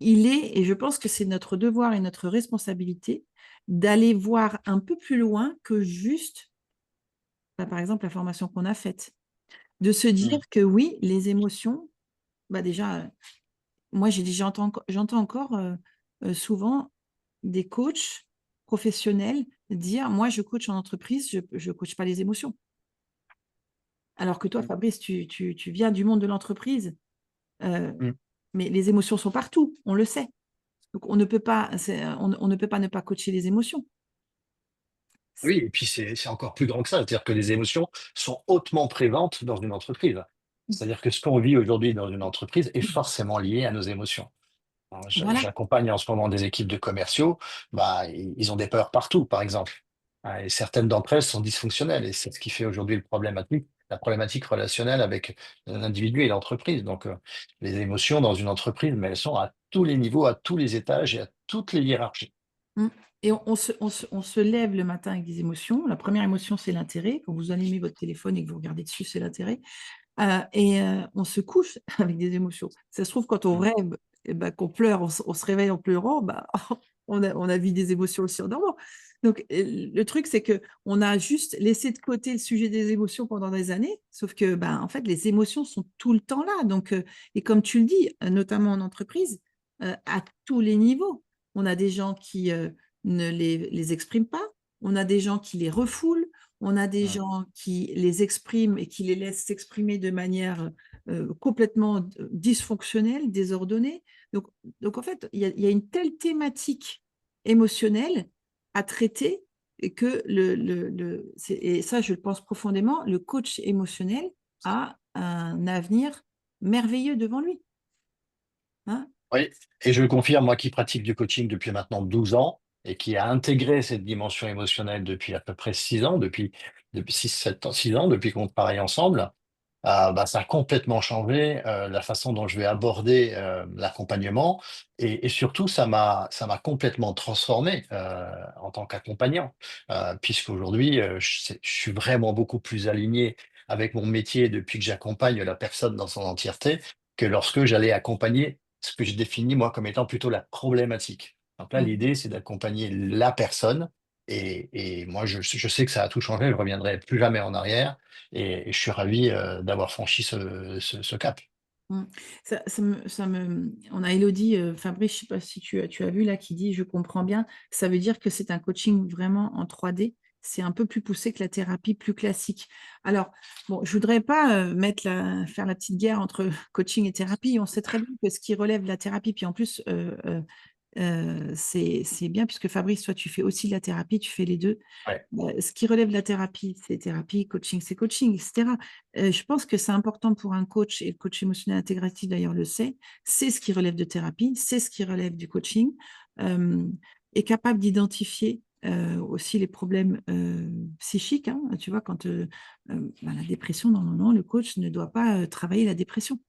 Speaker 1: et je pense que c'est notre devoir et notre responsabilité d'aller voir un peu plus loin que juste, par exemple, la formation qu'on a faite, de se dire
Speaker 2: Hmm.
Speaker 1: que oui, les émotions, déjà, moi, j'entends encore souvent des coachs professionnels dire, moi, je coach en entreprise, je ne coach pas les émotions. Alors que toi, Fabrice, tu viens du monde de l'entreprise, euh,
Speaker 2: Hmm.
Speaker 1: mais les émotions sont partout, on le sait. Donc, on ne peut pas, on ne peut pas ne pas coacher les émotions.
Speaker 2: Oui, et puis c'est encore plus grand que ça, c'est-à-dire que les émotions sont hautement présentes dans une entreprise. C'est-à-dire que ce qu'on vit aujourd'hui dans une entreprise est forcément lié à nos émotions. Alors,
Speaker 1: Voilà.
Speaker 2: j'accompagne en ce moment des équipes de commerciaux, ils ont des peurs partout, par exemple. Et certaines d'entre elles sont dysfonctionnelles, et c'est ce qui fait aujourd'hui la problématique relationnelle avec l'individu et l'entreprise. Donc, les émotions dans une entreprise, mais elles sont à tous les niveaux, à tous les étages et à toutes les hiérarchies.
Speaker 1: Mm. Et on se lève le matin avec des émotions. La première émotion, c'est l'intérêt. Quand vous allumez votre téléphone et que vous regardez dessus, c'est l'intérêt. On se couche avec des émotions. Ça se trouve, quand on
Speaker 2: Mm.
Speaker 1: rêve, qu'on pleure, on se réveille en pleurant, on a vu des émotions aussi en dormant. Donc, le truc, c'est que on a juste laissé de côté le sujet des émotions pendant des années, sauf que, en fait, les émotions sont tout le temps là. Donc, et comme tu le dis, notamment en entreprise, à tous les niveaux, on a des gens qui ne les expriment pas, on a des gens qui les refoulent, on a des
Speaker 2: Mm.
Speaker 1: gens qui les expriment et qui les laissent s'exprimer de manière complètement dysfonctionnelle, désordonnée. Donc, donc en fait, il y a une telle thématique émotionnelle à traiter et que et ça, je le pense profondément, le coach émotionnel a un avenir merveilleux devant lui. Hein.
Speaker 2: Oui, et je le confirme, moi qui pratique du coaching depuis maintenant 12 ans et qui a intégré cette dimension émotionnelle depuis à peu près 6 ans, depuis 6, 7 ans, 6 ans, depuis qu'on travaille ensemble, ça a complètement changé la façon dont je vais aborder l'accompagnement et surtout ça m'a complètement transformé en tant qu'accompagnant puisqu'aujourd'hui je suis vraiment beaucoup plus aligné avec mon métier depuis que j'accompagne la personne dans son entièreté que lorsque j'allais accompagner ce que je définis moi comme étant plutôt la problématique. Donc là,
Speaker 1: Mhm.
Speaker 2: l'idée, c'est d'accompagner la personne et moi, je sais que ça a tout changé, je ne reviendrai plus jamais en arrière et je suis ravi d'avoir franchi ce cap.
Speaker 1: Mm. On a Elodie, Fabrice, je ne sais pas si tu as vu là, qui dit, je comprends bien, ça veut dire que c'est un coaching vraiment en 3D, c'est un peu plus poussé que la thérapie plus classique. Alors, bon, je voudrais pas faire la petite guerre entre coaching et thérapie, on sait très bien que ce qui relève de la thérapie, puis en plus, c'est bien puisque Fabrice, toi, tu fais aussi de la thérapie, tu fais les deux.
Speaker 2: Ouais.
Speaker 1: Ce qui relève de la thérapie, c'est thérapie, coaching, c'est coaching, etc. Je pense que c'est important pour un coach, et le coach émotionnel intégratif d'ailleurs le sait, c'est ce qui relève de thérapie, c'est ce qui relève du coaching, est capable d'identifier aussi les problèmes psychiques, hein. Tu vois, quand la dépression, normalement, le coach ne doit pas travailler la dépression.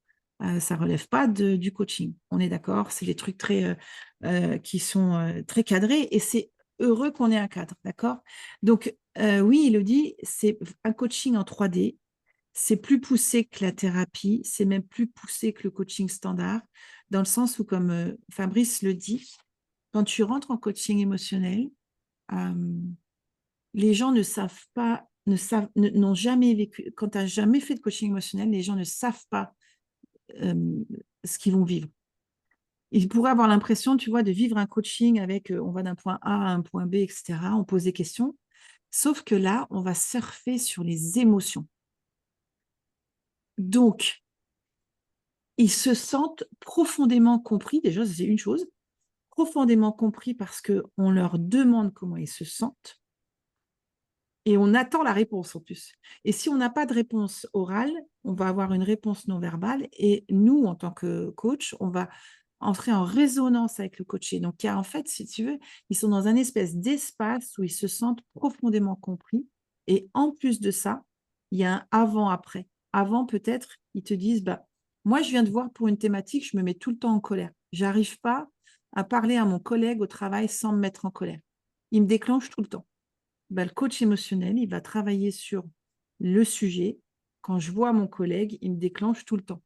Speaker 1: Ça ne relève pas du coaching. On est d'accord, c'est des trucs qui sont très cadrés et c'est heureux qu'on ait un cadre, d'accord? Donc, oui, Elodie, c'est un coaching en 3D. C'est plus poussé que la thérapie, c'est même plus poussé que le coaching standard, dans le sens où, comme Fabrice le dit, quand tu rentres en coaching émotionnel, euh, les gens ne savent pas, n'ont jamais vécu, quand tu n'as jamais fait de coaching émotionnel, les gens ne savent pas euh, ce qu'ils vont vivre. Ils pourraient avoir l'impression, tu vois, de vivre un coaching avec, on va d'un point A à un point B, etc., on pose des questions, sauf que là, on va surfer sur les émotions. Donc, ils se sentent profondément compris, déjà, c'est une chose, profondément compris parce qu'on leur demande comment ils se sentent et on attend la réponse en plus. Et si on n'a pas de réponse orale, on va avoir une réponse non verbale et nous, en tant que coach, on va entrer en résonance avec le coaché. Donc, en fait, si tu veux, ils sont dans un espèce d'espace où ils se sentent profondément compris. Et en plus de ça, il y a un avant-après. Avant, peut-être, ils te disent, bah, moi, je viens de voir pour une thématique, je me mets tout le temps en colère. J'arrive pas à parler à mon collègue au travail sans me mettre en colère. Il me déclenche tout le temps. Ben, le coach émotionnel, il va travailler sur le sujet. Quand je vois mon collègue, il me déclenche tout le temps.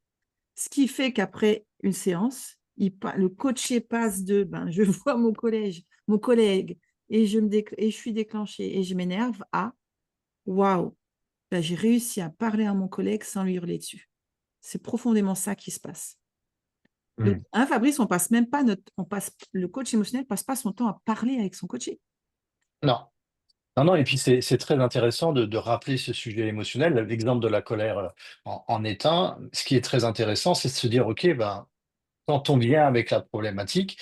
Speaker 1: Ce qui fait qu'après une séance, le coaché passe de ben, je vois mon collègue et je suis déclenchée et je m'énerve à waouh, ben, j'ai réussi à parler à mon collègue sans lui hurler dessus. C'est profondément ça qui se passe. Donc,
Speaker 2: Hmm.
Speaker 1: Fabrice, on passe même pas le coach émotionnel passe pas son temps à parler avec son coaché.
Speaker 2: Non. Non, non, et puis c'est très intéressant de rappeler ce sujet émotionnel. L'exemple de la colère en est un. Ce qui est très intéressant, c'est de se dire, OK, ben, quand on vient avec la problématique,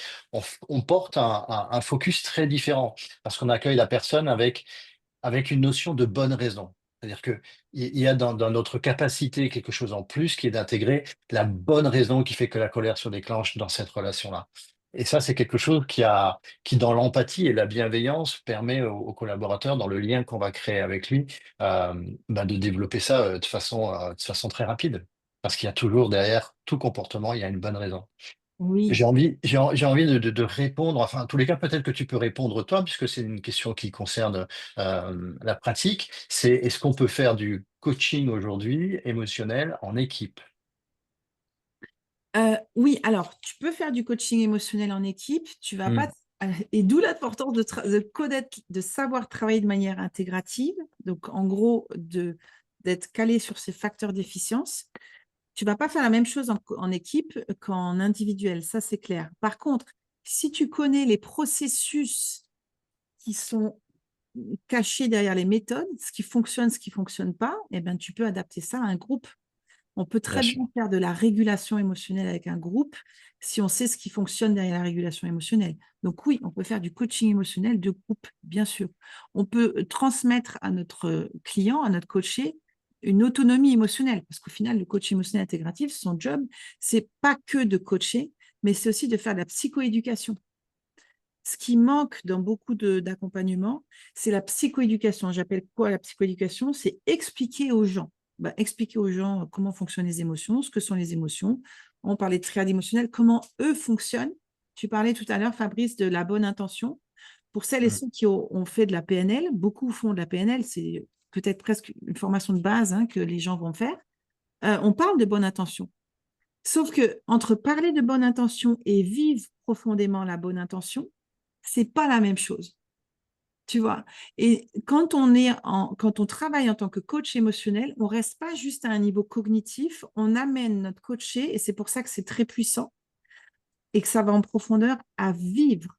Speaker 2: on porte un focus très différent parce qu'on accueille la personne avec une notion de bonne raison. C'est-à-dire qu'il y a dans notre capacité quelque chose en plus qui est d'intégrer la bonne raison qui fait que la colère se déclenche dans cette relation-là. Et ça, c'est quelque chose qui, dans l'empathie et la bienveillance, permet aux collaborateurs, dans le lien qu'on va créer avec lui, de développer ça de façon très rapide. Parce qu'il y a toujours derrière tout comportement, il y a une bonne raison.
Speaker 1: Oui.
Speaker 2: J'ai envie de répondre, enfin, en tous les cas, peut-être que tu peux répondre toi, puisque c'est une question qui concerne la pratique. C'est est-ce qu'on peut faire du coaching aujourd'hui émotionnel en équipe?
Speaker 1: Oui, alors tu peux faire du coaching émotionnel en équipe, tu vas pas,
Speaker 2: Hmm.
Speaker 1: et d'où l'importance de connaître, de savoir travailler de manière intégrative, donc en gros d'être calé sur ces facteurs d'efficience. Tu vas pas faire la même chose en équipe qu'en individuel, ça c'est clair. Par contre, si tu connais les processus qui sont cachés derrière les méthodes, ce qui fonctionne pas, eh ben, tu peux adapter ça à un groupe. On peut
Speaker 2: Bien
Speaker 1: très
Speaker 2: sûr.
Speaker 1: bien faire de la régulation émotionnelle avec un groupe si on sait ce qui fonctionne derrière la régulation émotionnelle. Donc oui, on peut faire du coaching émotionnel de groupe, bien sûr. On peut transmettre à notre client, à notre coaché, une autonomie émotionnelle, parce qu'au final, le coach émotionnel intégratif, son job, c'est pas que de coacher, mais c'est aussi de faire de la psychoéducation. Ce qui manque dans beaucoup d'accompagnements, c'est la psychoéducation. J'appelle quoi la psychoéducation? C'est expliquer aux gens comment fonctionnent les émotions, ce que sont les émotions. On parlait de triade émotionnelle, comment eux fonctionnent. Tu parlais tout à l'heure, Fabrice, de la bonne intention. Pour celles et
Speaker 2: Hmm.
Speaker 1: ceux qui ont fait de la PNL, beaucoup font de la PNL, c'est peut-être presque une formation de base hein, que les gens vont faire. On parle de bonne intention. Sauf que entre parler de bonne intention et vivre profondément la bonne intention, c'est pas la même chose, tu vois. Et quand on travaille en tant que coach émotionnel, on reste pas juste à un niveau cognitif, on amène notre coaché, et c'est pour ça que c'est très puissant et que ça va en profondeur à vivre.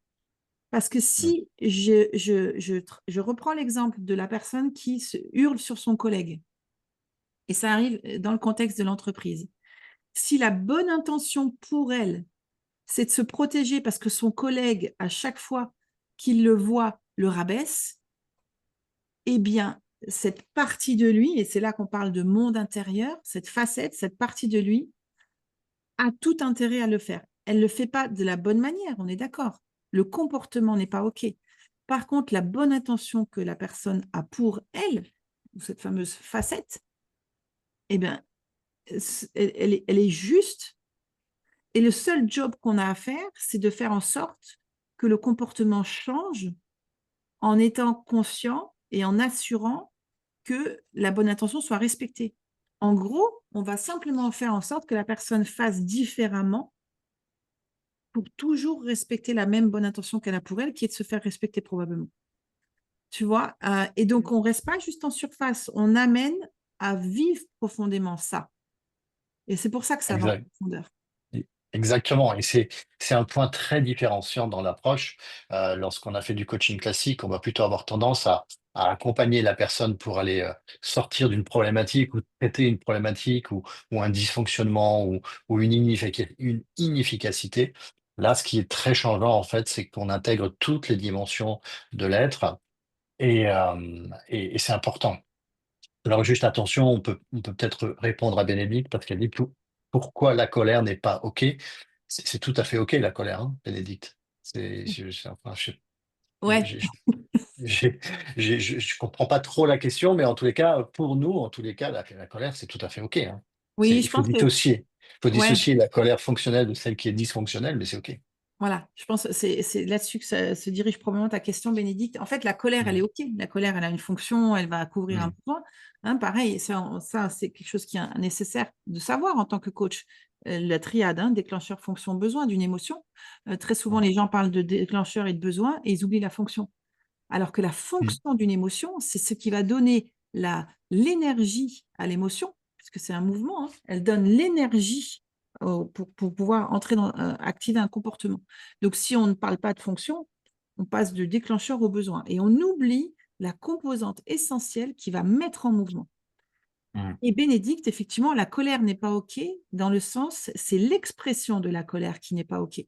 Speaker 1: Parce que
Speaker 2: Hmm.
Speaker 1: si je reprends l'exemple de la personne qui se hurle sur son collègue, et ça arrive dans le contexte de l'entreprise, si la bonne intention pour elle, c'est de se protéger parce que son collègue, à chaque fois qu'il le voit, le rabaisse, eh bien, cette partie de lui, et c'est là qu'on parle de monde intérieur, cette facette, cette partie de lui, a tout intérêt à le faire. Elle ne le fait pas de la bonne manière, on est d'accord. Le comportement n'est pas OK. Par contre, la bonne intention que la personne a pour elle, cette fameuse facette, eh bien, elle est juste. Et le seul job qu'on a à faire, c'est de faire en sorte que le comportement change en étant conscient et en assurant que la bonne intention soit respectée. En gros, on va simplement faire en sorte que la personne fasse différemment pour toujours respecter la même bonne intention qu'elle a pour elle, qui est de se faire respecter probablement. Tu vois, et donc on ne reste pas juste en surface, on amène à vivre profondément ça. Et c'est pour ça que ça va en
Speaker 2: Exact.
Speaker 1: profondeur.
Speaker 2: Exactement. Et c'est un point très différenciant dans l'approche. Lorsqu'on a fait du coaching classique, on va plutôt avoir tendance à accompagner la personne pour aller sortir d'une problématique ou traiter une problématique ou un dysfonctionnement ou une inefficacité. Là, ce qui est très changeant, en fait, c'est qu'on intègre toutes les dimensions de l'être et c'est important. Alors juste attention, on peut peut-être répondre à Bénédicte parce qu'elle dit pourquoi la colère n'est pas OK. C'est tout à fait OK la colère, hein, Bénédicte. Enfin,
Speaker 1: Ouais,
Speaker 2: je, j'ai- je comprends pas trop la question, mais en tous les cas, pour nous, en tous les cas, la colère, c'est tout à fait OK, hein.
Speaker 1: oui,
Speaker 2: Il
Speaker 1: je
Speaker 2: faut
Speaker 1: pense que,
Speaker 2: dissocier. Il faut
Speaker 1: ouais,
Speaker 2: dissocier la colère fonctionnelle de celle qui est dysfonctionnelle, mais c'est OK.
Speaker 1: voilà, je pense que c'est là-dessus que ça se dirige probablement ta question, Bénédicte. En fait, la colère, elle est
Speaker 2: Mm,
Speaker 1: OK. La colère, elle a une fonction, elle va couvrir un
Speaker 2: mm,
Speaker 1: besoin. Hein, pareil, ça c'est quelque chose qui est nécessaire de savoir en tant que coach. La triade, hein, déclencheur, fonction, besoin d'une émotion. Très souvent,
Speaker 2: mm,
Speaker 1: les gens parlent de déclencheur et de besoin et ils oublient la fonction. Alors que la
Speaker 2: mm,
Speaker 1: fonction d'une émotion, c'est ce qui va donner l'énergie à l'émotion, puisque c'est un mouvement, hein. Elle donne l'énergie pour pouvoir activer un comportement. Donc, si on ne parle pas de fonction, on passe de déclencheur au besoin et on oublie la composante essentielle qui va mettre en mouvement.
Speaker 2: mm,
Speaker 1: Et Bénédicte, effectivement, la colère n'est pas OK dans le sens, c'est l'expression de la colère qui n'est pas OK.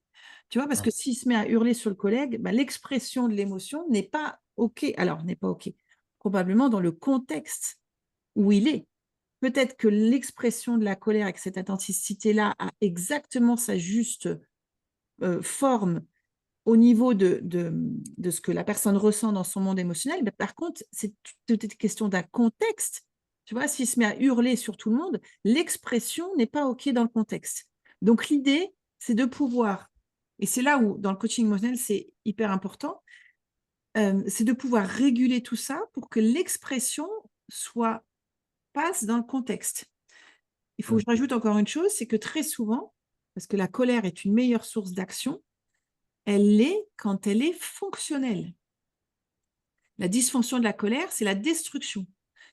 Speaker 1: Tu vois, parce
Speaker 2: mm,
Speaker 1: que s'il se met à hurler sur le collègue, bah, l'expression de l'émotion n'est pas OK. Alors, n'est pas OK. Probablement dans le contexte où il est. Peut-être que l'expression de la colère avec cette intensité-là a exactement sa juste forme au niveau de ce que la personne ressent dans son monde émotionnel. Mais par contre, c'est toute une question d'un contexte. Tu vois, s'il se met à hurler sur tout le monde, l'expression n'est pas OK dans le contexte. Donc, l'idée, c'est de pouvoir, et c'est là où, dans le coaching émotionnel, c'est hyper important, c'est de pouvoir réguler tout ça pour que l'expression passe dans le contexte. Il faut que
Speaker 2: mm,
Speaker 1: je rajoute encore une chose, c'est que très souvent, parce que la colère est une meilleure source d'action, elle l'est quand elle est fonctionnelle. La dysfonction de la colère, c'est la destruction.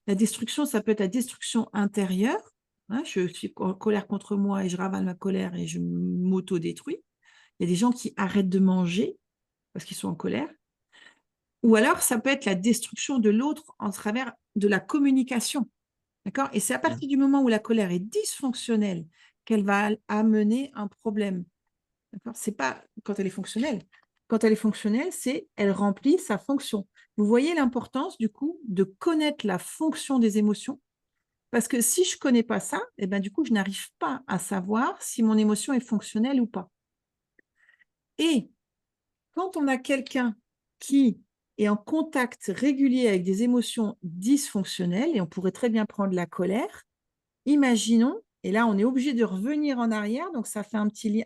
Speaker 1: La destruction, ça peut être la destruction intérieure. Hein, je suis en colère contre moi et je ravale ma colère et je m'auto-détruis. Il y a des gens qui arrêtent de manger parce qu'ils sont en colère. Ou alors, ça peut être la destruction de l'autre en travers de la communication. D'accord? Et c'est à
Speaker 2: mm,
Speaker 1: partir du moment où la colère est dysfonctionnelle qu'elle va amener un problème. D'accord? C'est pas quand elle est fonctionnelle. Quand elle est fonctionnelle, c'est elle remplit sa fonction. Vous voyez l'importance, du coup, de connaître la fonction des émotions. Parce que si je ne connais pas ça, eh ben, du coup, je n'arrive pas à savoir si mon émotion est fonctionnelle ou pas. Et quand on a quelqu'un qui est en contact régulier avec des émotions dysfonctionnelles, et on pourrait très bien prendre la colère, imaginons, et là on est obligé de revenir en arrière, donc ça fait un petit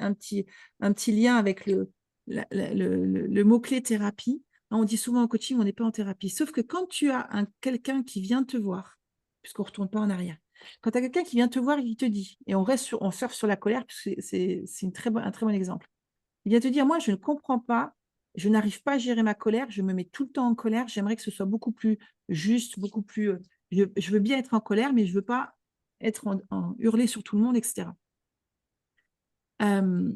Speaker 1: lien avec le mot-clé thérapie. On dit souvent en coaching, on n'est pas en thérapie. Sauf que quand tu as quelqu'un qui vient te voir, puisqu'on ne retourne pas en arrière, quand tu as quelqu'un qui vient te voir et qui te dit, et on surfe sur la colère, parce que c'est un très bon exemple, il vient te dire, moi je ne comprends pas, je n'arrive pas à gérer ma colère, je me mets tout le temps en colère, j'aimerais que ce soit beaucoup plus juste, beaucoup plus... je veux bien être en colère, mais je ne veux pas être hurler sur tout le monde, etc. Euh,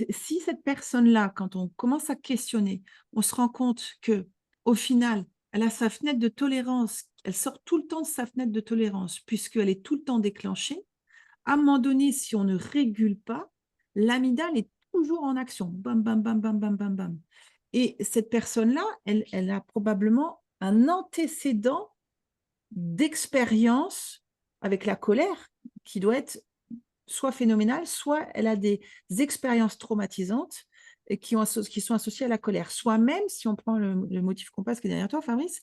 Speaker 1: si cette personne-là, quand on commence à questionner, on se rend compte que au final, elle a sa fenêtre de tolérance, elle sort tout le temps de sa fenêtre de tolérance, puisqu'elle est tout le temps déclenchée, à un moment donné, si on ne régule pas, l'amygdale est toujours en action. Bam, bam, bam, bam, bam, bam, bam. Et cette personne-là, elle a probablement un antécédent d'expérience avec la colère qui doit être soit phénoménale, soit elle a des expériences traumatisantes et qui sont associées à la colère. Soit même, si on prend le motif compas qui est derrière toi, Fabrice,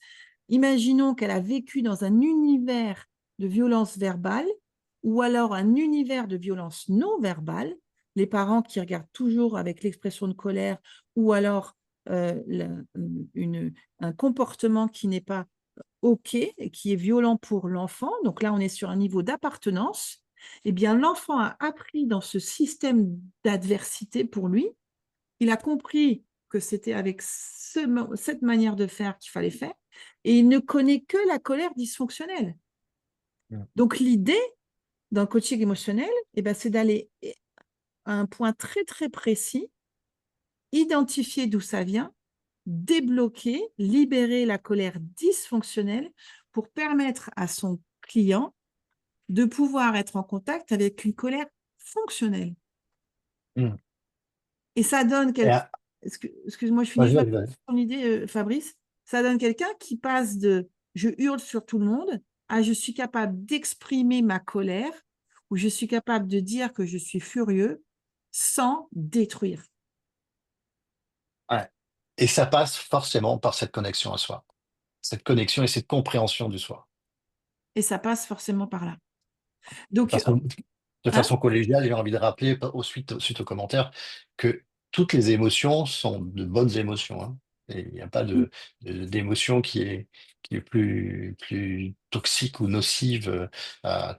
Speaker 1: imaginons qu'elle a vécu dans un univers de violence verbale ou alors un univers de violence non verbale, les parents qui regardent toujours avec l'expression de colère ou alors un comportement qui n'est pas OK et qui est violent pour l'enfant. Donc là, on est sur un niveau d'appartenance. Eh bien, l'enfant a appris dans ce système d'adversité pour lui. Il a compris que c'était avec cette manière de faire qu'il fallait faire et il ne connaît que la colère dysfonctionnelle.
Speaker 2: Mm.
Speaker 1: Donc, l'idée dans le coaching émotionnel, eh ben, c'est d'aller à un point très, très précis, identifier d'où ça vient, débloquer, libérer la colère dysfonctionnelle pour permettre à son client de pouvoir être en contact avec une colère fonctionnelle.
Speaker 2: Mm.
Speaker 1: Et ça donne
Speaker 2: Et,
Speaker 1: quelque... Excuse-moi, je finis
Speaker 2: vas-y,
Speaker 1: juste
Speaker 2: vas-y, vas-y.
Speaker 1: ton idée, Fabrice. Ça donne quelqu'un qui passe de je hurle sur tout le monde à je suis capable d'exprimer ma colère ou je suis capable de dire que je suis furieux sans détruire.
Speaker 2: Ouais. Et ça passe forcément par cette connexion à soi, cette connexion et cette compréhension du soi.
Speaker 1: Et ça passe forcément par là.
Speaker 2: De
Speaker 1: Donc,
Speaker 2: façon, de
Speaker 1: hein,
Speaker 2: façon collégiale, j'ai envie de rappeler, suite aux commentaires, que toutes les émotions sont de bonnes émotions, hein. Et il n'y a pas d'émotion qui est plus toxique ou nocive.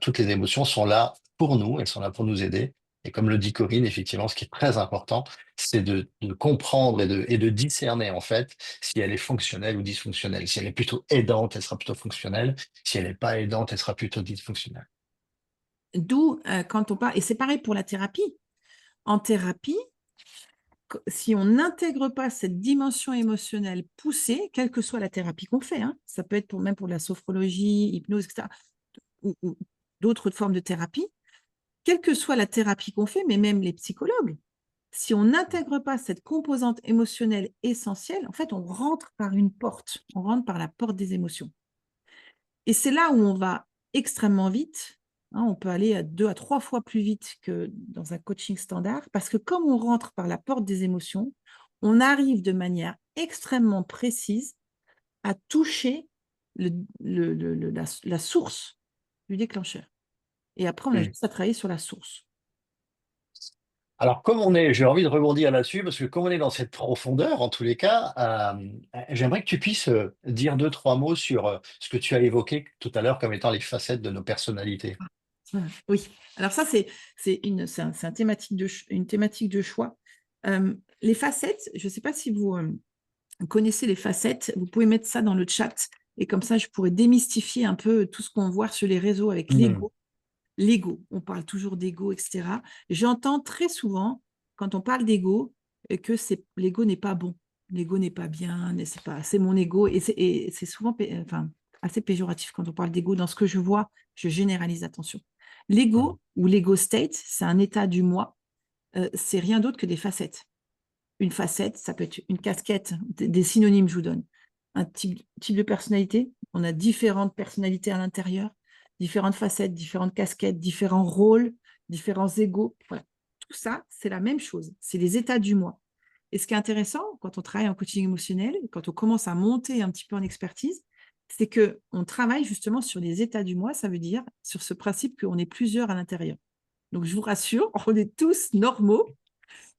Speaker 2: Toutes les émotions sont là pour nous, elles sont là pour nous aider. Et comme le dit Corinne, effectivement, ce qui est très important, c'est de comprendre et de discerner, en fait, si elle est fonctionnelle ou dysfonctionnelle. Si elle est plutôt aidante, elle sera plutôt fonctionnelle. Si elle n'est pas aidante, elle sera plutôt dysfonctionnelle.
Speaker 1: d'où, quand on parle, et c'est pareil pour la thérapie. En thérapie, si on n'intègre pas cette dimension émotionnelle poussée, quelle que soit la thérapie qu'on fait, hein, ça peut être même pour la sophrologie, hypnose, etc., ou d'autres formes de thérapie, quelle que soit la thérapie qu'on fait, mais même les psychologues, si on n'intègre pas cette composante émotionnelle essentielle, en fait, on rentre par une porte, on rentre par la porte des émotions. Et c'est là où on va extrêmement vite. Hein, on peut aller à 2 à 3 fois plus vite que dans un coaching standard, parce que comme on rentre par la porte des émotions, on arrive de manière extrêmement précise à toucher la source du déclencheur. Et après, on a
Speaker 2: Mm.
Speaker 1: juste à travailler sur la source.
Speaker 2: Alors, j'ai envie de rebondir là-dessus, parce que comme on est dans cette profondeur, en tous les cas, j'aimerais que tu puisses dire deux, trois mots sur ce que tu as évoqué tout à l'heure comme étant les facettes de nos personnalités.
Speaker 1: Oui, alors ça, une thématique de choix. Les facettes, je ne sais pas si vous connaissez les facettes, vous pouvez mettre ça dans le chat et comme ça, je pourrais démystifier un peu tout ce qu'on voit sur les réseaux avec
Speaker 2: Mm.
Speaker 1: l'ego. L'ego, on parle toujours d'ego, etc. J'entends très souvent, quand on parle d'ego, que l'ego n'est pas bon, l'ego n'est pas bien, c'est mon ego, et c'est souvent enfin, assez péjoratif quand on parle d'ego. Dans ce que je vois, je généralise, attention.
Speaker 2: Mm.
Speaker 1: L'ego ou l'ego state, c'est un état du moi, c'est rien d'autre que des facettes. Une facette, ça peut être une casquette, des synonymes, je vous donne. Un type de personnalité, on a différentes personnalités à l'intérieur, différentes facettes, différentes casquettes, différents rôles, différents égos. Voilà. Tout ça, c'est la même chose. C'est les états du moi. Et ce qui est intéressant, quand on travaille en coaching émotionnel, quand on commence à monter un petit peu en expertise, c'est qu'on travaille justement sur les états du moi, ça veut dire sur ce principe qu'on est plusieurs à l'intérieur. Donc, je vous rassure, on est tous normaux,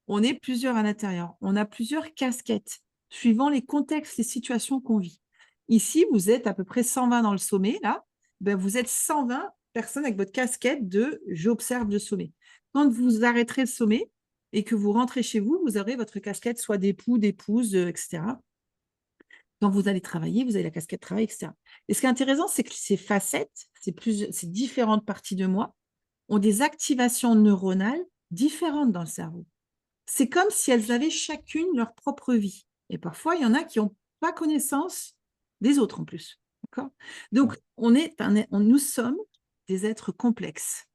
Speaker 1: on est plusieurs à l'intérieur. On a plusieurs casquettes, suivant les contextes, les situations qu'on vit. Ici, vous êtes à peu près 120 dans le sommet, là. Ben, vous êtes 120 personnes avec votre casquette de j'observe le sommet. Quand vous arrêterez le sommet et que vous rentrez chez vous, vous aurez votre casquette soit d'époux, d'épouse, etc. Quand vous allez travailler, vous avez la casquette de travail, etc. Et ce qui est intéressant, c'est que ces facettes, ces différentes parties de moi, ont des activations neuronales différentes dans le cerveau. C'est comme si elles avaient chacune leur propre vie. Et parfois, il y en a qui n'ont pas connaissance des autres en plus. D'accord. Donc, nous sommes des êtres complexes.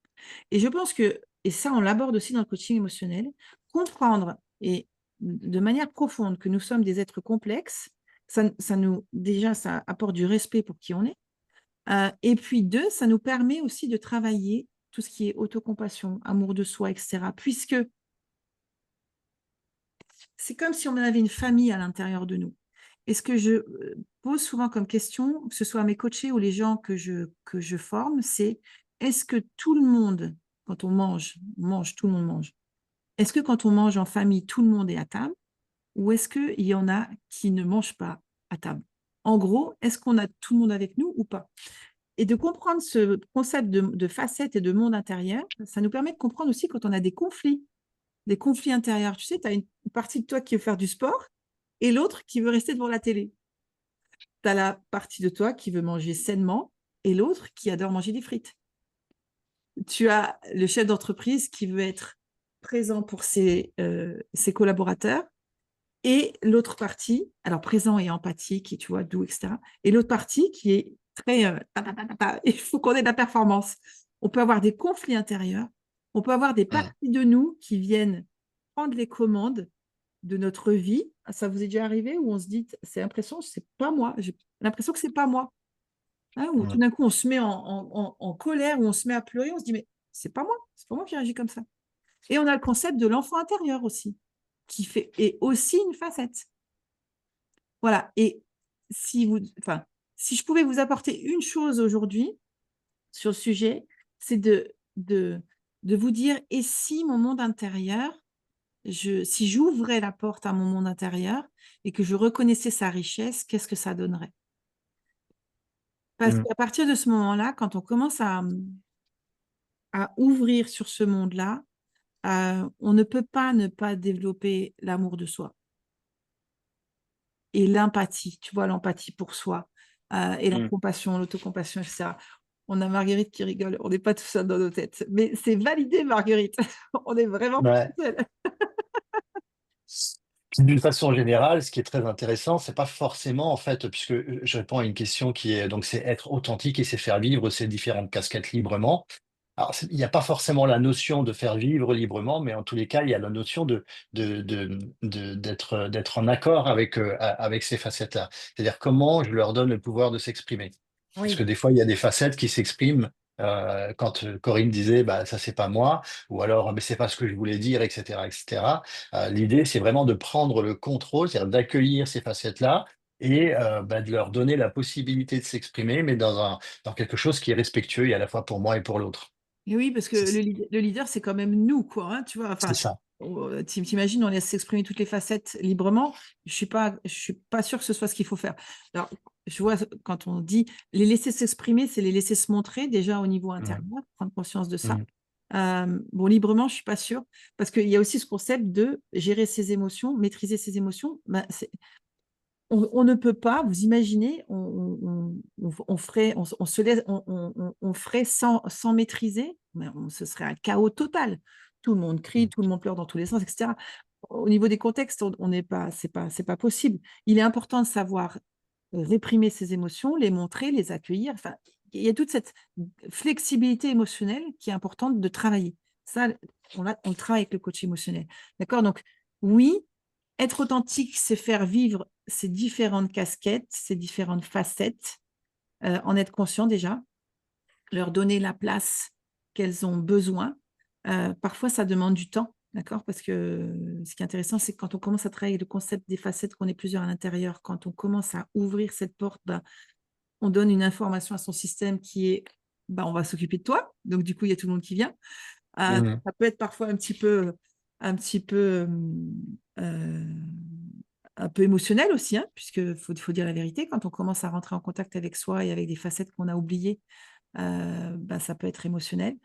Speaker 1: Et je pense que, et ça, on l'aborde aussi dans le coaching émotionnel, comprendre et de manière profonde que nous sommes des êtres complexes, déjà, ça apporte du respect pour qui on est. Et puis, deux, ça nous permet aussi de travailler tout ce qui est autocompassion, amour de soi, etc. Puisque c'est comme si on avait une famille à l'intérieur de nous. Et ce que je pose souvent comme question, que ce soit à mes coachés ou les gens que je forme, c'est est-ce que tout le monde, quand on mange, tout le monde mange. Est-ce que quand on mange en famille, tout le monde est à table ou est-ce qu'il y en a qui ne mangent pas à table? En gros, est-ce qu'on a tout le monde avec nous ou pas? Et de comprendre ce concept de facettes et de monde intérieur, ça nous permet de comprendre aussi quand on a des conflits intérieurs. Tu sais, tu as une partie de toi qui veut faire du sport et l'autre qui veut rester devant la télé. Tu as la partie de toi qui veut manger sainement et l'autre qui adore manger des frites. Tu as le chef d'entreprise qui veut être présent pour ses collaborateurs et l'autre partie, alors présent et empathique, et tu vois, doux, etc. Et l'autre partie qui est très, il faut qu'on ait de la performance. On peut avoir des conflits intérieurs, on peut avoir des
Speaker 2: Mm.
Speaker 1: parties de nous qui viennent prendre les commandes de notre vie. Ça vous est déjà arrivé où on se dit, c'est l'impression, c'est pas moi, j'ai l'impression que c'est pas moi. Hein, où tout
Speaker 2: Mm.
Speaker 1: d'un coup, on se met en colère, ou on se met à pleurer, on se dit, mais c'est pas moi qui réagis comme ça. Et on a le concept de l'enfant intérieur aussi, qui fait, est aussi une facette. Voilà. Et enfin, si je pouvais vous apporter une chose aujourd'hui sur le sujet, c'est de vous dire, et si mon monde intérieur, si j'ouvrais la porte à mon monde intérieur et que je reconnaissais sa richesse, qu'est-ce que ça donnerait? Parce
Speaker 2: Mm.
Speaker 1: qu'à partir de ce moment-là, quand on commence à ouvrir sur ce monde-là, on ne peut pas ne pas développer l'amour de soi et l'empathie, tu vois, l'empathie pour soi et la
Speaker 2: Mm.
Speaker 1: compassion, l'autocompassion, etc. On a Marguerite qui rigole, on n'est pas tout seul dans nos têtes. Mais c'est validé, Marguerite. On est vraiment pas
Speaker 2: Ouais.
Speaker 1: tout seul.
Speaker 2: Puis d'une façon générale, ce qui est très intéressant, c'est pas forcément en fait, puisque je réponds à une question qui est donc c'est être authentique et c'est faire vivre ces différentes casquettes librement. Alors, il n'y a pas forcément la notion de faire vivre librement, mais en tous les cas, il y a la notion d'être en accord avec ces facettes-là. C'est-à-dire comment je leur donne le pouvoir de s'exprimer. Parce que
Speaker 1: Oui.
Speaker 2: des fois, il y a des facettes qui s'expriment quand Corinne disait bah, ça, c'est pas moi, ou alors mais c'est pas ce que je voulais dire, etc. etc. L'idée, c'est vraiment de prendre le contrôle, c'est-à-dire d'accueillir ces facettes-là et bah, de leur donner la possibilité de s'exprimer, mais dans quelque chose qui est respectueux et à la fois pour moi et pour l'autre.
Speaker 1: Et oui, parce que
Speaker 2: C'est
Speaker 1: le leader, c'est quand même nous, quoi. Hein, tu vois,
Speaker 2: c'est
Speaker 1: enfin,
Speaker 2: ça.
Speaker 1: t'imagines, on laisse s'exprimer toutes les facettes librement. Je suis pas sûre que ce soit ce qu'il faut faire. Alors, je vois quand on dit les laisser s'exprimer, c'est les laisser se montrer déjà au niveau
Speaker 2: Mhm.
Speaker 1: intérieur, prendre conscience de ça.
Speaker 2: Mhm.
Speaker 1: Bon, librement, je suis pas sûre, parce qu'il y a aussi ce concept de gérer ses émotions, maîtriser ses émotions. Ben, on ne peut pas, vous imaginez, on ferait, on se laisse, on ferait sans maîtriser, mais ce serait un chaos total. Tout le monde crie,
Speaker 2: Mhm.
Speaker 1: tout le monde pleure dans tous les sens, etc. Au niveau des contextes, on n'est pas, c'est pas possible. Il est important de savoir réprimer ses émotions, les montrer, les accueillir. Enfin, il y a toute cette flexibilité émotionnelle qui est importante de travailler. Ça, on travaille avec le coach émotionnel. D'accord? Donc, oui, être authentique, c'est faire vivre ces différentes casquettes, ces différentes facettes, en être conscient déjà, leur donner la place qu'elles ont besoin. Parfois, ça demande du temps, d'accord? Parce que ce qui est intéressant, c'est que quand on commence à travailler le concept des facettes, qu'on est plusieurs à l'intérieur, quand on commence à ouvrir cette porte, ben, on donne une information à son système qui est, ben, on va s'occuper de toi. Donc, du coup, il y a tout le monde qui vient.
Speaker 2: Mhm.
Speaker 1: Ça peut être parfois un petit peu, euh, un peu émotionnel aussi, hein, puisque faut dire la vérité, quand on commence à rentrer en contact avec soi et avec des facettes qu'on a oubliées, bah, ça peut être émotionnel.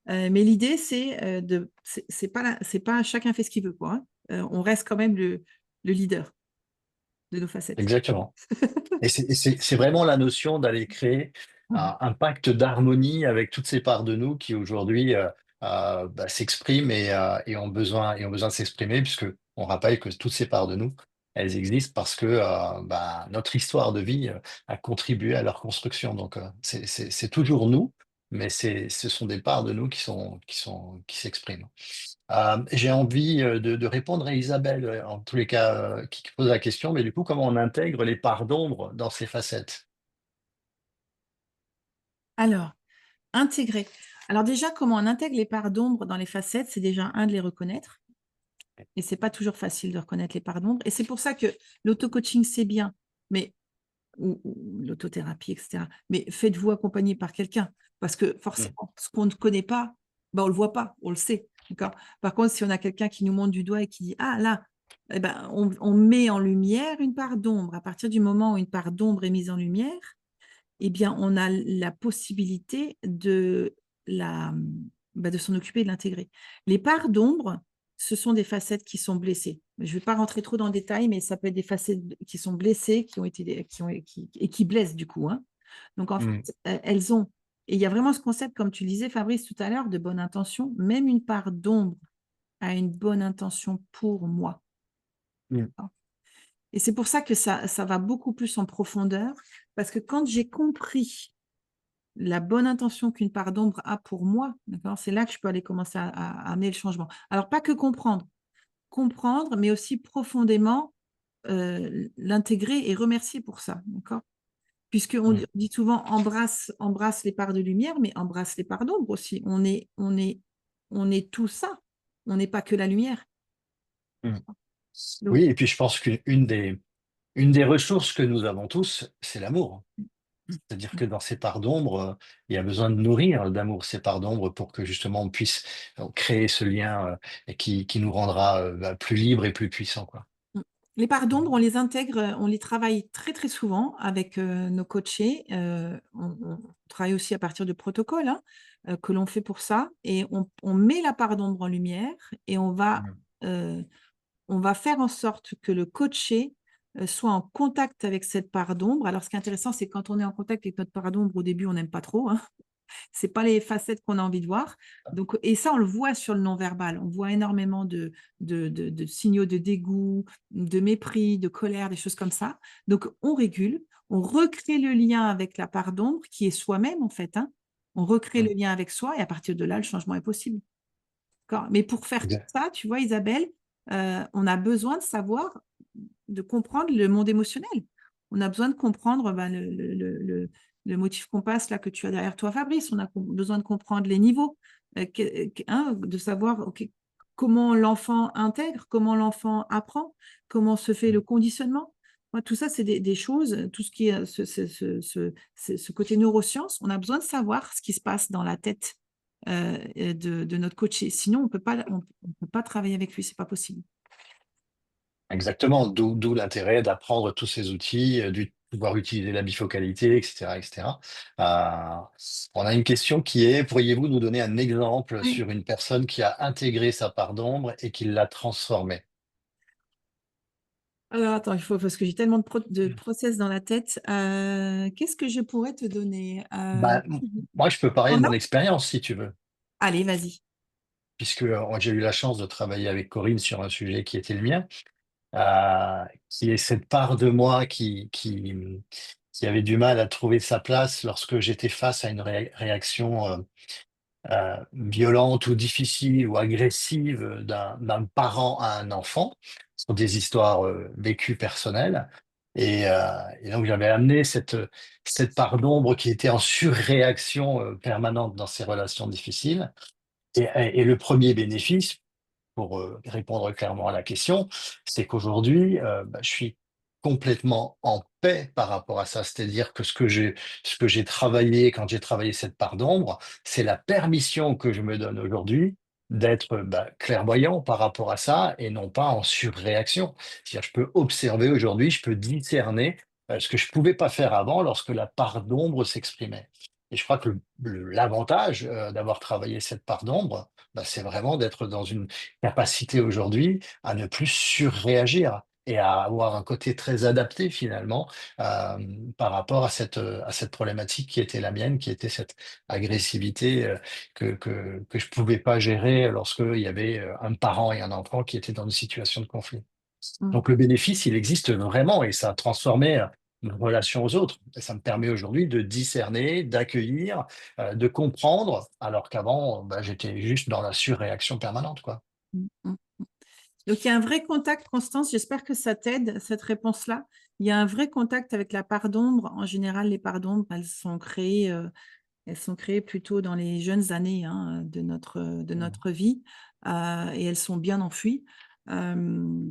Speaker 1: Mais l'idée, c'est pas chacun fait ce qu'il veut, quoi. Hein. On reste quand même le leader de nos facettes.
Speaker 2: Exactement. Et c'est vraiment la notion d'aller créer un pacte d'harmonie avec toutes ces parts de nous qui aujourd'hui bah, s'expriment et ont besoin de s'exprimer, puisque on rappelle que toutes ces parts de nous, elles existent parce que bah, notre histoire de vie a contribué à leur construction. Donc c'est toujours nous, mais ce sont des parts de nous qui s'expriment. J'ai envie de répondre à Isabelle, en tous les cas, qui pose la question, mais du coup, comment on intègre les parts d'ombre dans ces facettes?
Speaker 1: Alors, intégrer. Alors déjà, comment on intègre les parts d'ombre dans les facettes, c'est déjà un de les reconnaître. Et c'est pas toujours facile de reconnaître les parts d'ombre. Et c'est pour ça que l'auto-coaching, c'est bien, mais ou l'autothérapie, etc. Mais faites-vous accompagner par quelqu'un. Parce que
Speaker 2: Mm.
Speaker 1: forcément, ce qu'on ne connaît pas, ben, on ne le voit pas, on le sait. D'accord. Par contre, si on a quelqu'un qui nous montre du doigt et qui dit, ah là, eh ben, on met en lumière une part d'ombre. À partir du moment où une part d'ombre est mise en lumière, eh bien, on a la possibilité de s'en occuper et de l'intégrer. Les parts d'ombre, ce sont des facettes qui sont blessées. Je ne vais pas rentrer trop dans le détail, mais ça peut être des facettes qui sont blessées, et qui blessent du coup, hein. Donc, en
Speaker 2: Mm.
Speaker 1: fait, elles ont, et il y a vraiment ce concept, comme tu le disais, Fabrice, tout à l'heure, de bonne intention. Même une part d'ombre a une bonne intention pour moi.
Speaker 2: Mm.
Speaker 1: Et c'est pour ça que ça va beaucoup plus en profondeur, parce que quand j'ai compris la bonne intention qu'une part d'ombre a pour moi, d'accord, c'est là que je peux aller commencer à amener le changement. Alors, pas que comprendre, mais aussi profondément l'intégrer et remercier pour ça, d'accord? Puisqu'on
Speaker 2: Mm.
Speaker 1: dit souvent embrasse les parts de lumière, mais embrasse les parts d'ombre aussi. On est tout ça. On n'est pas que la lumière.
Speaker 2: Mm.
Speaker 1: Donc,
Speaker 2: Oui, et puis je pense une des ressources que nous avons tous, c'est l'amour. C'est-à-dire que dans ces parts d'ombre, il y a besoin de nourrir d'amour ces parts d'ombre pour que justement on puisse créer ce lien et qui nous rendra plus libres et plus puissants, quoi.
Speaker 1: mm. Les parts d'ombre, on les intègre, on les travaille très très souvent avec nos coachés. On travaille aussi à partir de protocoles, hein, que l'on fait pour ça. Et on met la part d'ombre en lumière et
Speaker 2: Mm.
Speaker 1: euh, on va faire en sorte que le coaché soit en contact avec cette part d'ombre. Alors, ce qui est intéressant, c'est quand on est en contact avec notre part d'ombre, au début, on n'aime pas trop, hein. C'est pas les facettes qu'on a envie de voir. Donc, et ça, on le voit sur le non-verbal. On voit énormément de signaux de dégoût, de mépris, de colère, des choses comme ça. Donc, on régule, on recrée le lien avec la part d'ombre qui est soi-même, en fait, hein. On recrée le
Speaker 2: Mm.
Speaker 1: lien avec soi et à partir de là, le changement est possible. Mais pour faire tout
Speaker 2: Exact.
Speaker 1: ça, tu vois, Isabelle, on a besoin de savoir, de comprendre le monde émotionnel. On a besoin de comprendre le motif compass là, que tu as derrière toi, Fabrice. On a besoin de comprendre les niveaux, hein, de savoir ok, comment l'enfant intègre, comment l'enfant apprend, comment se fait le conditionnement. Moi, tout ça, c'est des choses, tout ce qui est ce côté neurosciences, on a besoin de savoir ce qui se passe dans la tête de notre coach. Sinon, on peut pas travailler avec lui, c'est pas possible.
Speaker 2: Exactement, d'où l'intérêt d'apprendre tous ces outils, de pouvoir utiliser la bifocalité, etc., etc. Euh, on a une question qui est, pourriez-vous nous donner un exemple
Speaker 1: Oui.
Speaker 2: sur une personne qui a intégré sa part d'ombre et qui l'a transformée?
Speaker 1: Alors, attends, il faut, parce que j'ai tellement de process dans la tête. Qu'est-ce que je pourrais te donner
Speaker 2: Bah, moi, je peux parler de
Speaker 1: T'en
Speaker 2: mon
Speaker 1: as.
Speaker 2: expérience, si tu veux,
Speaker 1: Allez, vas-y.
Speaker 2: puisque j'ai eu la chance de travailler avec Corinne sur un sujet qui était le mien, qui est cette part de moi qui avait du mal à trouver sa place lorsque j'étais face à une réaction violente ou difficile ou agressive d'un parent à un enfant. Ce sont des histoires vécues personnelles. Et donc j'avais amené cette part d'ombre qui était en surréaction permanente dans ces relations difficiles. Et le premier bénéfice, pour répondre clairement à la question, c'est qu'aujourd'hui, je suis complètement en paix par rapport à ça. C'est-à-dire que ce que j'ai travaillé quand j'ai travaillé cette part d'ombre, c'est la permission que je me donne aujourd'hui d'être clairvoyant par rapport à ça et non pas en surréaction. C'est-à-dire, je peux observer aujourd'hui, je peux discerner ce que je pouvais pas faire avant lorsque la part d'ombre s'exprimait. Et je crois que l'avantage d'avoir travaillé cette part d'ombre, c'est vraiment d'être dans une capacité aujourd'hui à ne plus surréagir et à avoir un côté très adapté finalement euh, par rapport à cette problématique qui était la mienne, qui était cette agressivité que je pouvais pas gérer lorsqu'il y avait un parent et un enfant qui étaient dans une situation de conflit.
Speaker 1: Mm,
Speaker 2: Donc le bénéfice, il existe vraiment et ça a transformé une relation aux autres. Et ça me permet aujourd'hui de discerner, d'accueillir, de comprendre, alors qu'avant, j'étais juste dans la surréaction permanente, quoi.
Speaker 1: mm, mm. Donc, il y a un vrai contact, Constance. J'espère que ça t'aide, cette réponse-là. Il y a un vrai contact avec la part d'ombre. En général, les parts d'ombre, elles sont créées plutôt dans les jeunes années, hein, de notre vie, et elles sont bien enfuies. Euh,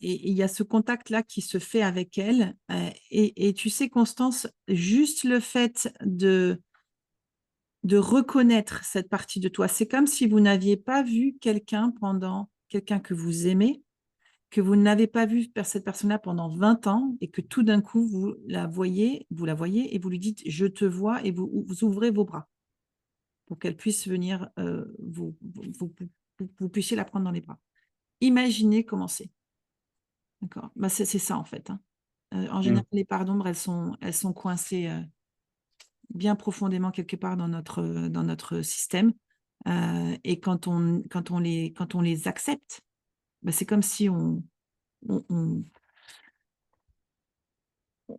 Speaker 1: et il y a ce contact-là qui se fait avec elle. Et tu sais, Constance, juste le fait de reconnaître cette partie de toi, c'est comme si vous n'aviez pas vu quelqu'un que vous aimez, que vous n'avez pas vu cette personne-là pendant 20 ans et que tout d'un coup, vous la voyez et vous lui dites, je te vois et vous ouvrez vos bras pour qu'elle puisse venir, vous puissiez la prendre dans les bras. Imaginez comment c'est. D'accord. Bah, c'est ça en fait, hein. En général,
Speaker 2: Mm.
Speaker 1: les parts d'ombre, elles sont coincées bien profondément quelque part dans notre système. Et quand on les accepte, bah, c'est comme si on, on-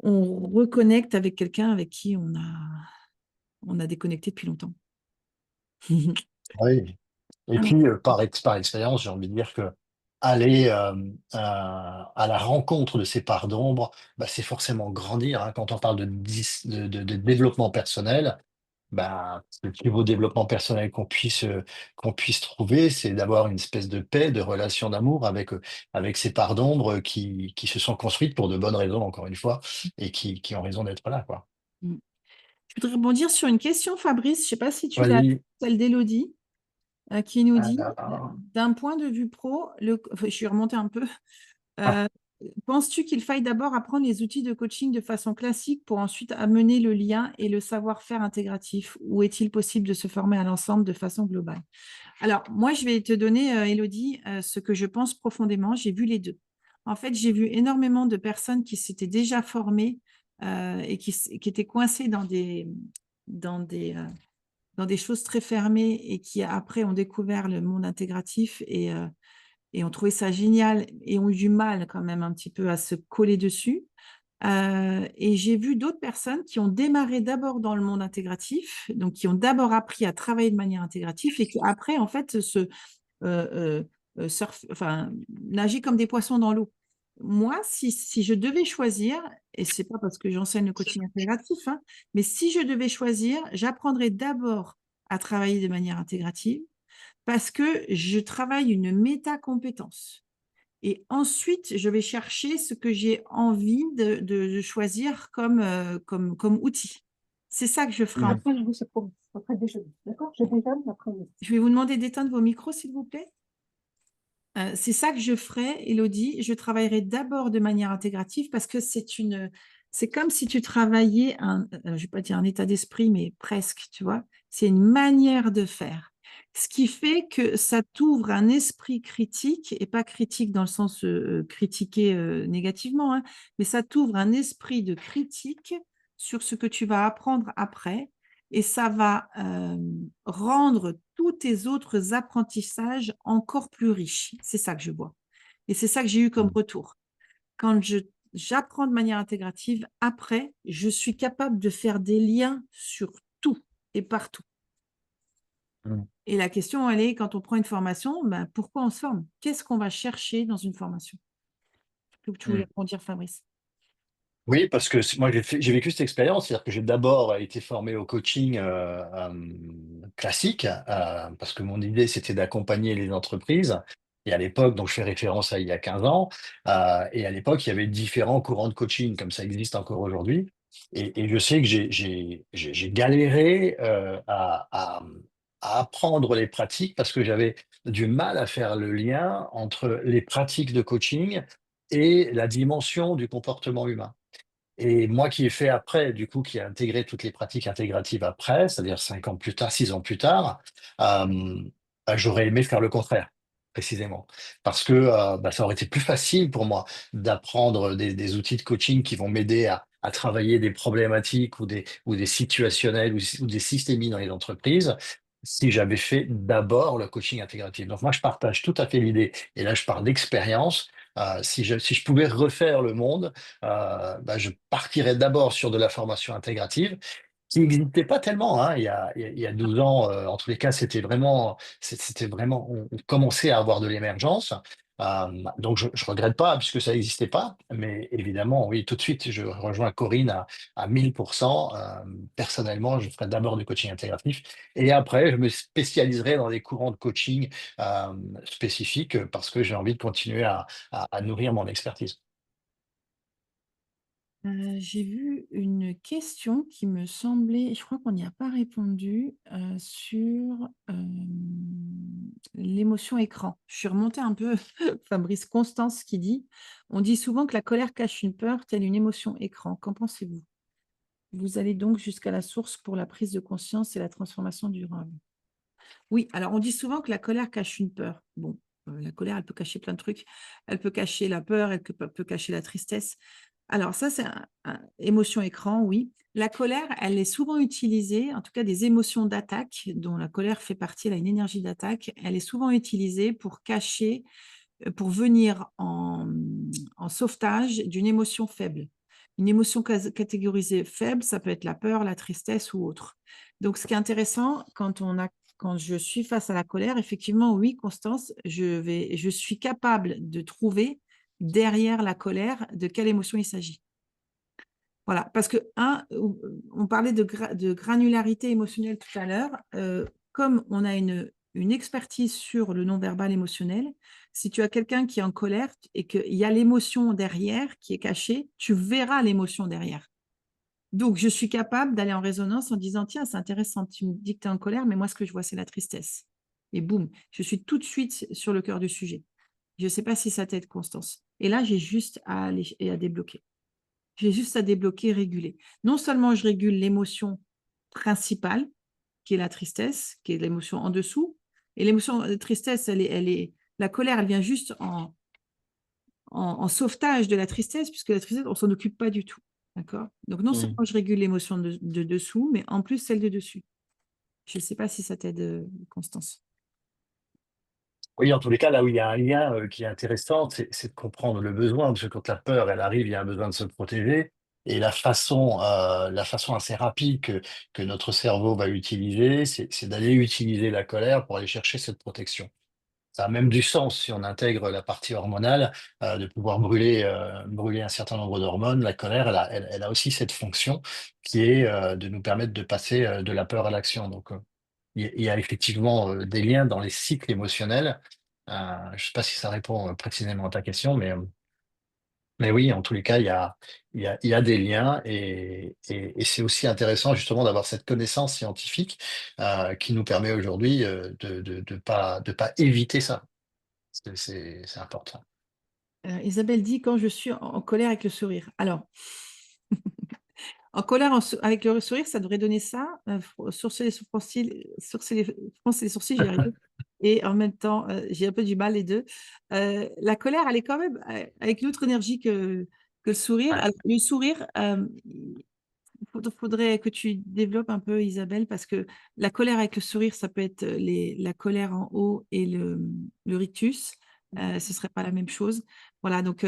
Speaker 1: on reconnecte avec quelqu'un avec qui on a déconnecté depuis longtemps.
Speaker 2: Oui. Et
Speaker 1: Alors,
Speaker 2: puis, par expérience, j'ai envie de dire que aller à la rencontre de ces parts d'ombre, bah, c'est forcément grandir, hein. Quand on parle de développement personnel, bah, le plus beau développement personnel qu'on puisse trouver, c'est d'avoir une espèce de paix, de relation d'amour avec ces parts d'ombre qui se sont construites pour de bonnes raisons, encore une fois, et qui ont raison d'être là, quoi.
Speaker 1: je voudrais rebondir sur une question, Fabrice. Je ne sais pas si tu l'as,
Speaker 2: Vas-y.
Speaker 1: celle d'Élodie, qui nous dit,
Speaker 2: Alors,
Speaker 1: d'un point de vue pro, enfin, je suis remontée un peu.
Speaker 2: ah,
Speaker 1: Euh, Penses-tu qu'il faille d'abord apprendre les outils de coaching de façon classique pour ensuite amener le lien et le savoir-faire intégratif? Ou est-il possible de se former à l'ensemble de façon globale? Alors, moi, je vais te donner, Élodie, ce que je pense profondément. J'ai vu les deux. En fait, j'ai vu énormément de personnes qui s'étaient déjà formées et qui étaient coincées dans des, euh, dans des choses très fermées et qui, après, ont découvert le monde intégratif et ont trouvé ça génial et ont eu du mal quand même un petit peu à se coller dessus. Et j'ai vu d'autres personnes qui ont démarré d'abord dans le monde intégratif, donc qui ont d'abord appris à travailler de manière intégrative et qui après, en fait, enfin, nager comme des poissons dans l'eau. Moi, si je devais choisir, et c'est pas parce que j'enseigne le coaching intégratif, hein, mais si je devais choisir, j'apprendrais d'abord à travailler de manière intégrative parce que je travaille une métacompétence. Et ensuite, je vais chercher ce que j'ai envie de choisir comme outil. C'est ça que je ferai.
Speaker 2: mm.
Speaker 1: Après, je vous après déjeuner. D'accord? Je déjeune après. Je vais vous demander d'éteindre vos micros, s'il vous plaît. C'est ça que je ferai, Elodie. Je travaillerai d'abord de manière intégrative parce que c'est comme si tu travaillais je ne vais pas dire un état d'esprit, mais presque, tu vois. C'est une manière de faire. Ce qui fait que ça t'ouvre un esprit critique, et pas critique dans le sens critiquer négativement, hein, mais ça t'ouvre un esprit de critique sur ce que tu vas apprendre après et ça va rendre tous tes autres apprentissages encore plus riches. C'est ça que je vois. Et c'est ça que j'ai eu comme retour. Quand j'apprends de manière intégrative, après, je suis capable de faire des liens sur tout et partout.
Speaker 2: Mm.
Speaker 1: Et la question, elle est, quand on prend une formation, ben, pourquoi on se forme? Qu'est-ce qu'on va chercher dans une formation? Tu voulais
Speaker 2: Mm.
Speaker 1: répondre, Fabrice?
Speaker 2: Oui, parce que moi, j'ai vécu cette expérience, c'est-à-dire que j'ai d'abord été formé au coaching classique, parce que mon idée, c'était d'accompagner les entreprises. Et à l'époque, donc je fais référence à il y a 15 ans, et à l'époque, il y avait différents courants de coaching, comme ça existe encore aujourd'hui. Et je sais que j'ai galéré à apprendre les pratiques parce que j'avais du mal à faire le lien entre les pratiques de coaching et la dimension du comportement humain. Et moi qui ai fait après, du coup, qui a intégré toutes les pratiques intégratives après, c'est-à-dire 5 ans plus tard, 6 ans plus tard, euh, bah, j'aurais aimé faire le contraire, précisément. Parce que bah, ça aurait été plus facile pour moi d'apprendre des outils de coaching qui vont m'aider à travailler des problématiques ou des situationnels ou des systémies dans les entreprises si j'avais fait d'abord le coaching intégratif. Donc moi, je partage tout à fait l'idée, et là, je parle d'expérience. Si je pouvais refaire le monde, bah, je partirais d'abord sur de la formation intégrative, qui n'existait pas tellement, hein, il y a 12 ans. En tous les cas, c'était vraiment, on commençait à avoir de l'émergence. Donc, je ne regrette pas puisque ça n'existait pas. Mais évidemment, oui, tout de suite, je rejoins Corinne à 1000%. Personnellement, je ferai d'abord du coaching intégratif et après, je me spécialiserai dans des courants de coaching euh, spécifiques parce que j'ai envie de continuer à nourrir mon expertise.
Speaker 1: J'ai vu une question qui me semblait, je crois qu'on n'y a pas répondu, sur l'émotion écran. Je suis remontée un peu, Fabrice Constance qui dit, on dit souvent que la colère cache une peur, telle une émotion écran. Qu'en pensez-vous? Vous allez donc jusqu'à la source pour la prise de conscience et la transformation durable. Oui, alors on dit souvent que la colère cache une peur. Bon, la colère, elle peut cacher plein de trucs. Elle peut cacher la peur, elle peut cacher la tristesse. Alors ça, c'est émotion écran, oui. La colère, elle est souvent utilisée, en tout cas des émotions d'attaque, dont la colère fait partie, elle a une énergie d'attaque, elle est souvent utilisée pour cacher, pour venir en sauvetage d'une émotion faible. Une émotion catégorisée faible, ça peut être la peur, la tristesse ou autre. Donc, ce qui est intéressant, quand je suis face à la colère, effectivement, oui, Constance, je suis capable de trouver derrière la colère de quelle émotion il s'agit. Voilà, parce que, on parlait de granularité émotionnelle tout à l'heure. Comme on a une expertise sur le non-verbal émotionnel, si tu as quelqu'un qui est en colère et qu'il y a l'émotion derrière qui est cachée, tu verras l'émotion derrière. Donc, je suis capable d'aller en résonance en disant, tiens, c'est intéressant, tu me dis que tu es en colère, mais moi, ce que je vois, c'est la tristesse. Et boum, je suis tout de suite sur le cœur du sujet. Je ne sais pas si ça t'aide, Constance. Et là, j'ai juste à aller et à débloquer. J'ai juste à débloquer, réguler. Non seulement je régule l'émotion principale, qui est la tristesse, qui est l'émotion en dessous, et l'émotion de tristesse, la colère, elle vient juste en sauvetage de la tristesse, puisque la tristesse, on ne s'en occupe pas du tout. D'accord? Donc, non
Speaker 2: Mm.
Speaker 1: seulement je régule l'émotion de dessous, mais en plus celle de dessus. Je ne sais pas si ça t'aide, Constance.
Speaker 2: Oui, en tous les cas, là où il y a un lien qui est intéressant, c'est de comprendre le besoin, parce que quand la peur, elle arrive, il y a un besoin de se protéger. Et la façon assez rapide que notre cerveau va utiliser, c'est d'aller utiliser la colère pour aller chercher cette protection. Ça a même du sens si on intègre la partie hormonale, de pouvoir brûler un certain nombre d'hormones. La colère, elle a aussi cette fonction qui est de nous permettre de passer de la peur à l'action. Donc, il y a effectivement des liens dans les cycles émotionnels. Je ne sais pas si ça répond précisément à ta question, mais oui, en tous les cas, il y a des liens et c'est aussi intéressant justement d'avoir cette connaissance scientifique qui nous permet aujourd'hui de pas éviter ça. C'est important.
Speaker 1: Isabelle dit quand je suis en colère avec le sourire. Alors, en colère avec le sourire, ça devrait donner ça. Sourcer les sourcils, froncer les sourcils, j'y arrive. Et en même temps, j'ai un peu du mal les deux. La colère, elle est quand même avec l'autre énergie que le sourire.
Speaker 2: Ouais,
Speaker 1: Alors, le sourire, il faudrait que tu développes un peu, Isabelle, parce que la colère avec le sourire, ça peut être la colère en haut et le rictus. Ce ne serait pas la même chose. Voilà, donc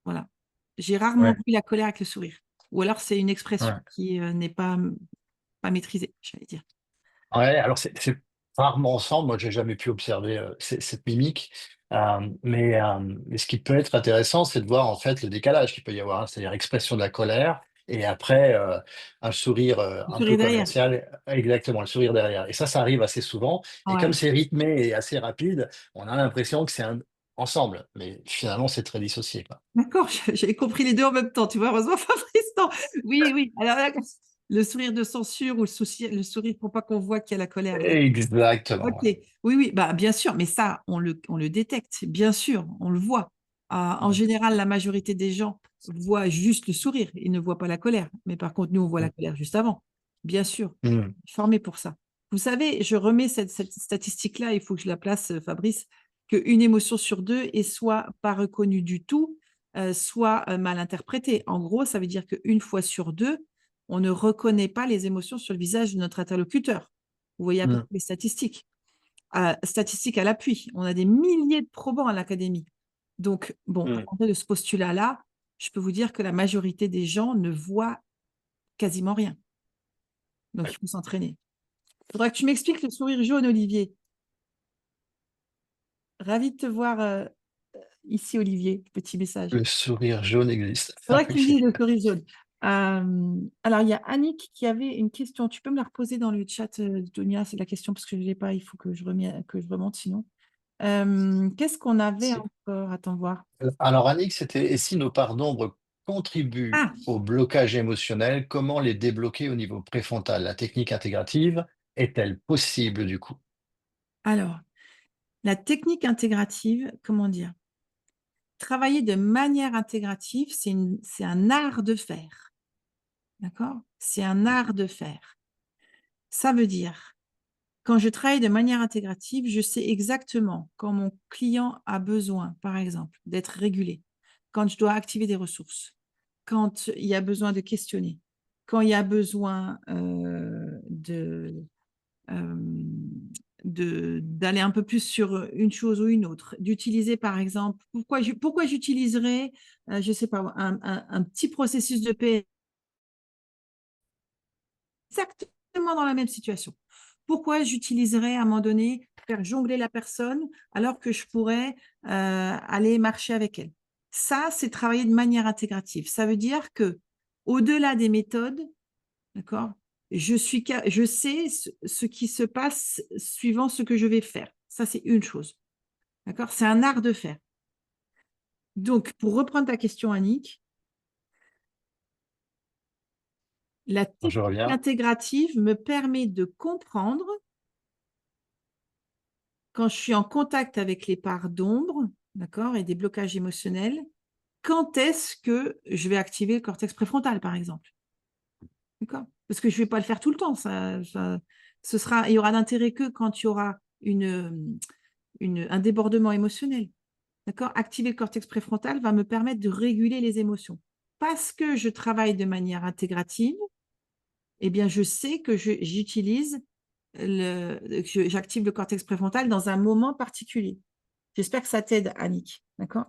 Speaker 1: voilà. J'ai rarement
Speaker 2: ouais,
Speaker 1: vu la colère avec le sourire. Ou alors c'est une expression
Speaker 2: ouais.
Speaker 1: qui n'est pas maîtrisée, j'allais dire.
Speaker 2: Ouais, alors c'est rarement ensemble. Moi, j'ai jamais pu observer cette mimique. Mais ce qui peut être intéressant, c'est de voir en fait le décalage qu'il peut y avoir, hein. C'est-à-dire expression de la colère et après un sourire
Speaker 1: Le
Speaker 2: un peu
Speaker 1: sourire derrière.
Speaker 2: commercial, exactement, le sourire derrière. Et ça arrive assez souvent. Et comme
Speaker 1: Ouais.
Speaker 2: c'est rythmé et assez rapide, on a l'impression que c'est ensemble. Mais finalement, c'est très dissocié, quoi.
Speaker 1: D'accord, j'avais compris les deux en même temps, tu vois, heureusement, Fabrice. Non. Oui, oui. Alors, là, le sourire de censure ou le sourire pour pas qu'on voit qu'il y a la colère.
Speaker 2: Exactement,
Speaker 1: Ok,
Speaker 2: voilà.
Speaker 1: oui, oui, bah, bien sûr, mais ça, on le détecte, bien sûr, on le voit. En
Speaker 2: Mm,
Speaker 1: général, la majorité des gens voient juste le sourire, ils ne voient pas la colère. Mais par contre, nous, on voit la
Speaker 2: mm,
Speaker 1: colère juste avant, bien sûr,
Speaker 2: mm,
Speaker 1: formé pour ça. Vous savez, je remets cette statistique-là, il faut que je la place, Fabrice, qu'une émotion sur deux est soit pas reconnue du tout, soit mal interprétée. En gros, ça veut dire qu'une fois sur deux, on ne reconnaît pas les émotions sur le visage de notre interlocuteur. Vous voyez à peu près
Speaker 2: mm,
Speaker 1: les statistiques. Statistiques à l'appui. On a des milliers de probants à l'académie. Donc, bon,
Speaker 2: mm.
Speaker 1: partir de ce postulat-là, je peux vous dire que la majorité des gens ne voient quasiment rien. Donc, il faut s'entraîner. Il faudra que tu m'expliques le sourire jaune, Olivier. Ravi de te voir ici, Olivier. Petit message.
Speaker 2: Le sourire jaune existe. Ah
Speaker 1: Faudrait que tu me
Speaker 2: oui.
Speaker 1: dises le sourire jaune. Alors, il y a Annick qui avait une question. Tu peux me la reposer dans le chat, Donia, c'est la question parce que je ne l'ai pas. Il faut que que je remonte sinon. Qu'est-ce qu'on avait
Speaker 2: Si.
Speaker 1: encore? Attends voir.
Speaker 2: Alors, Annick, c'était et si nos parts d'ombre contribuent
Speaker 1: Ah,
Speaker 2: au blocage émotionnel, comment les débloquer au niveau préfrontal? La technique intégrative est-elle possible du coup?
Speaker 1: alors, la technique intégrative, comment dire? Travailler de manière intégrative, c'est un art de faire. D'accord? C'est un art de faire. Ça veut dire, quand je travaille de manière intégrative, je sais exactement quand mon client a besoin, par exemple, d'être régulé, quand je dois activer des ressources, quand il y a besoin de questionner, quand il y a besoin euh, d'aller un peu plus sur une chose ou une autre, d'utiliser par exemple, pourquoi j'utiliserais, je ne sais pas, un petit processus de paix exactement dans la même situation. Pourquoi j'utiliserais à un moment donné faire jongler la personne alors que je pourrais aller marcher avec elle? Ça, c'est travailler de manière intégrative. Ça veut dire que au-delà des méthodes, d'accord, je sais ce qui se passe suivant ce que je vais faire. Ça, c'est une chose. D'accord? C'est un art de faire. Donc, pour reprendre ta question, Annick, la
Speaker 2: Je
Speaker 1: technique
Speaker 2: reviens.
Speaker 1: intégrative me permet de comprendre quand je suis en contact avec les parts d'ombre, d'accord, et des blocages émotionnels, quand est-ce que je vais activer le cortex préfrontal, par exemple? D'accord? Parce que je ne vais pas le faire tout le temps. Il y aura d'intérêt que quand il y aura un débordement émotionnel. D'accord? Activer le cortex préfrontal va me permettre de réguler les émotions. Parce que je travaille de manière intégrative, eh bien, je sais que j'active le cortex préfrontal dans un moment particulier. J'espère que ça t'aide, Annick. D'accord?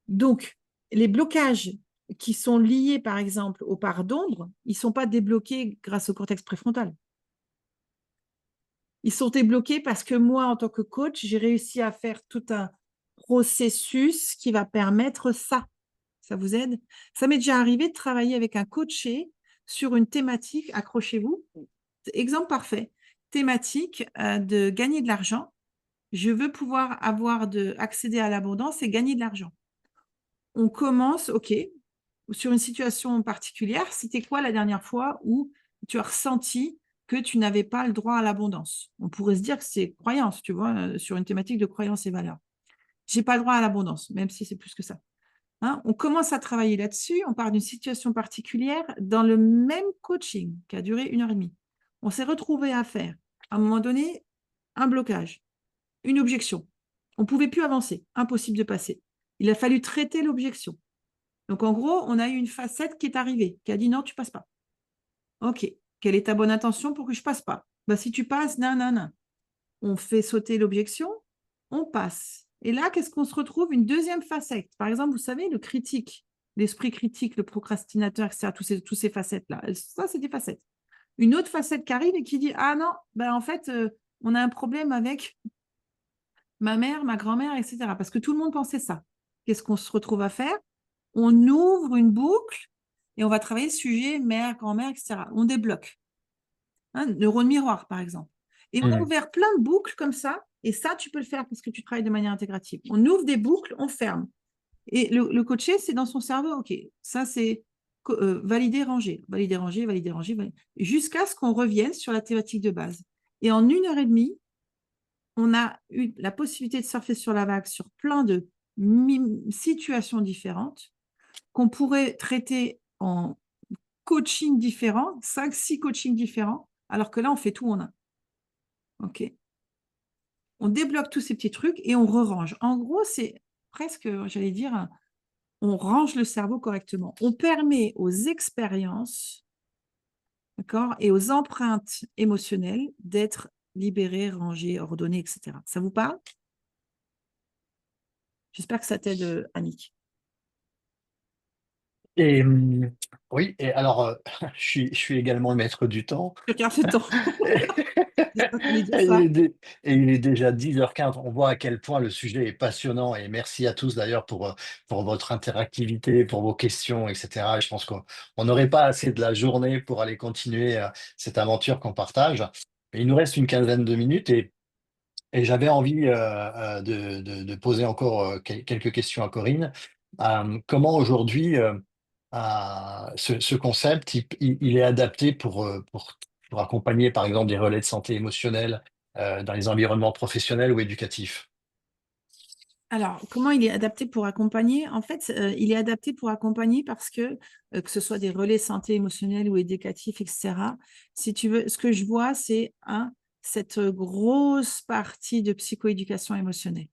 Speaker 1: Donc, les blocages qui sont liés, par exemple, aux parts d'ombre, ils ne sont pas débloqués grâce au cortex préfrontal. Ils sont débloqués parce que moi, en tant que coach, j'ai réussi à faire tout un processus qui va permettre ça. Ça vous aide? Ça m'est déjà arrivé de travailler avec un coaché sur une thématique, accrochez-vous, exemple parfait, thématique de gagner de l'argent. Je veux pouvoir accéder à l'abondance et gagner de l'argent. On commence, OK, sur une situation particulière. C'était quoi la dernière fois où tu as ressenti que tu n'avais pas le droit à l'abondance? On pourrait se dire que c'est croyance, tu vois, sur une thématique de croyance et valeurs. J'ai pas le droit à l'abondance, même si c'est plus que ça. Hein, on commence à travailler là-dessus, on part d'une situation particulière dans le même coaching qui a duré 1 heure et demie. On s'est retrouvé à faire, à un moment donné, un blocage, une objection. On ne pouvait plus avancer, impossible de passer. Il a fallu traiter l'objection. Donc, en gros, on a eu une facette qui est arrivée, qui a dit non, tu passes pas. OK. Quelle est ta bonne intention pour que je passe pas? Bah, si tu passes, non, non, non. On fait sauter l'objection, on passe. Et là, qu'est-ce qu'on se retrouve? Une deuxième facette. Par exemple, vous savez, le critique, l'esprit critique, le procrastinateur, etc., tous ces facettes-là. Ça, c'est des facettes. Une autre facette qui arrive et qui dit, ah non, ben en fait, on a un problème avec ma mère, ma grand-mère, etc. Parce que tout le monde pensait ça. Qu'est-ce qu'on se retrouve à faire? On ouvre une boucle et on va travailler le sujet mère, grand-mère, etc. On débloque. Hein, neurone miroir, par exemple. Et on a
Speaker 2: Hmm.
Speaker 1: ouvert plein de boucles comme ça. Et ça, tu peux le faire parce que tu travailles de manière intégrative. On ouvre des boucles, on ferme. Et le coaché, c'est dans son cerveau, OK, ça c'est valider, ranger, valider, ranger, valider, ranger, jusqu'à ce qu'on revienne sur la thématique de base. Et en 1 heure et demie, on a eu la possibilité de surfer sur la vague sur plein de situations différentes qu'on pourrait traiter en coaching différents, 5, 6 coachings différents, alors que là, on fait tout en un. OK. On débloque tous ces petits trucs et on re-range. En gros, c'est presque, j'allais dire, on range le cerveau correctement. On permet aux expériences, d'accord, et aux empreintes émotionnelles d'être libérées, rangées, ordonnées, etc. Ça vous parle? J'espère que ça t'aide, Annick.
Speaker 2: Et oui, et alors, je suis également le maître du temps.
Speaker 1: Regarde ce temps. voulais dire
Speaker 2: Et
Speaker 1: ça.
Speaker 2: il est déjà 10h15. On voit à quel point le sujet est passionnant et merci à tous d'ailleurs pour votre interactivité, pour vos questions, etc. Et je pense qu'on n'aurait pas assez de la journée pour aller continuer cette aventure qu'on partage. Mais il nous reste une quinzaine de minutes et j'avais envie de poser encore quelques questions à Corinne. Comment aujourd'hui ce concept, il est adapté pour accompagner par exemple des relais de santé émotionnelle dans les environnements professionnels ou éducatifs?
Speaker 1: Alors, comment il est adapté pour accompagner? En fait, il est adapté pour accompagner parce que ce soit des relais santé émotionnelle ou éducatifs, etc., si tu veux, ce que je vois, c'est cette grosse partie de psychoéducation émotionnelle.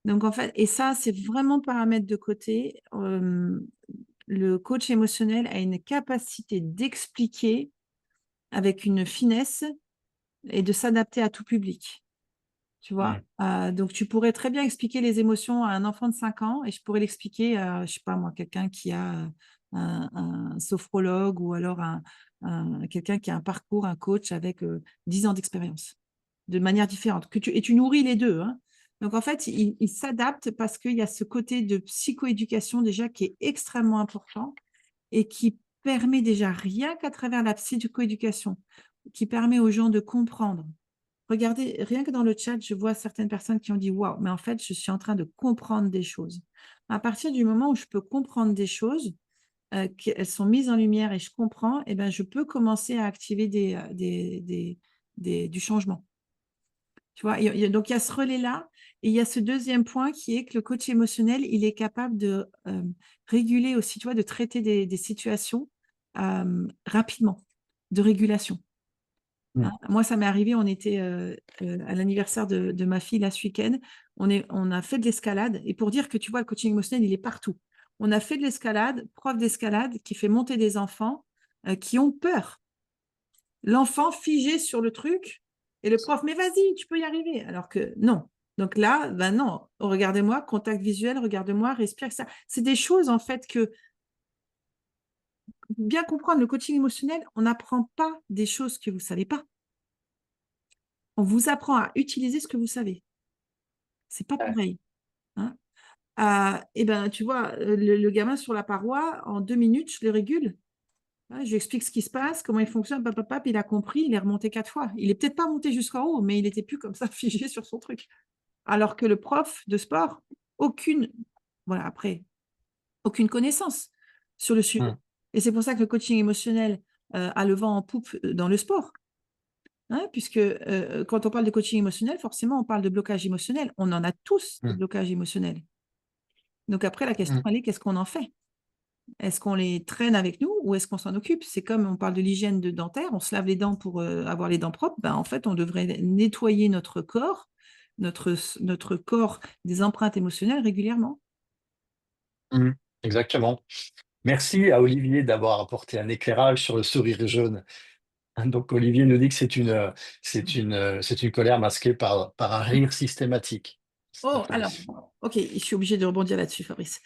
Speaker 1: Donc, en fait, et ça, c'est vraiment pas à mettre de côté. Le coach émotionnel a une capacité d'expliquer avec une finesse et de s'adapter à tout public. Tu vois,
Speaker 2: Mm.
Speaker 1: donc tu pourrais très bien expliquer les émotions à un enfant de 5 ans et je pourrais l'expliquer à, je sais pas moi, quelqu'un qui a un sophrologue ou alors quelqu'un qui a un parcours, un coach avec 10 ans d'expérience, de manière différente. Et tu nourris les deux, hein. Donc en fait, il s'adapte parce qu'il y a ce côté de psychoéducation déjà qui est extrêmement important et qui permet déjà, rien qu'à travers la psychoéducation, qui permet aux gens de comprendre. Regardez, rien que dans le chat, je vois certaines personnes qui ont dit waouh, mais en fait, je suis en train de comprendre des choses. À partir du moment où je peux comprendre des choses, qu'elles sont mises en lumière et je comprends, eh ben, je peux commencer à activer du changement. Tu vois, donc il y a ce relais-là et il y a ce deuxième point qui est que le coach émotionnel, il est capable de réguler aussi, tu vois, de traiter des situations rapidement, de régulation. Hein.
Speaker 2: Mm.
Speaker 1: Moi, ça m'est arrivé, on était à l'anniversaire de ma fille là ce week-end, on a fait de l'escalade, et pour dire que tu vois, le coaching émotionnel, il est partout. On a fait de l'escalade, prof d'escalade qui fait monter des enfants qui ont peur. L'enfant figé sur le truc, et le prof, mais vas-y, tu peux y arriver. Alors que non. Donc là, ben non, regardez-moi, contact visuel, regarde-moi, respire, ça. C'est des choses en fait que, bien comprendre le coaching émotionnel, on n'apprend pas des choses que vous ne savez pas. On vous apprend à utiliser ce que vous savez. C'est pas
Speaker 2: Ouais.
Speaker 1: pareil. Hein. Et ben, tu vois, le gamin sur la paroi, en 2 minutes, je le régule. Hein, je lui explique ce qui se passe, comment il fonctionne, pap, il a compris, il est remonté 4 fois. Il est peut-être pas monté jusqu'en haut, mais il n'était plus comme ça figé sur son truc. Alors que le prof de sport, aucune, voilà, après, aucune connaissance sur le sujet.
Speaker 2: Mm.
Speaker 1: Et c'est pour ça que le coaching émotionnel a le vent en poupe dans le sport. Hein, puisque quand on parle de coaching émotionnel, forcément, on parle de blocage émotionnel. On en a tous des
Speaker 2: Mm.
Speaker 1: blocages émotionnels. Donc après, la question,
Speaker 2: Mm.
Speaker 1: elle est, qu'est-ce qu'on en fait? Est-ce qu'on les traîne avec nous ou est-ce qu'on s'en occupe? C'est comme on parle de l'hygiène dentaire, on se lave les dents pour avoir les dents propres. Ben, en fait, on devrait nettoyer notre corps des empreintes émotionnelles régulièrement.
Speaker 2: Mm. Exactement. Merci à Olivier d'avoir apporté un éclairage sur le sourire jaune. Donc Olivier nous dit que c'est une colère masquée par un rire systématique.
Speaker 1: Oh,
Speaker 2: Donc,
Speaker 1: alors, ok, je suis obligée de rebondir là-dessus, Fabrice.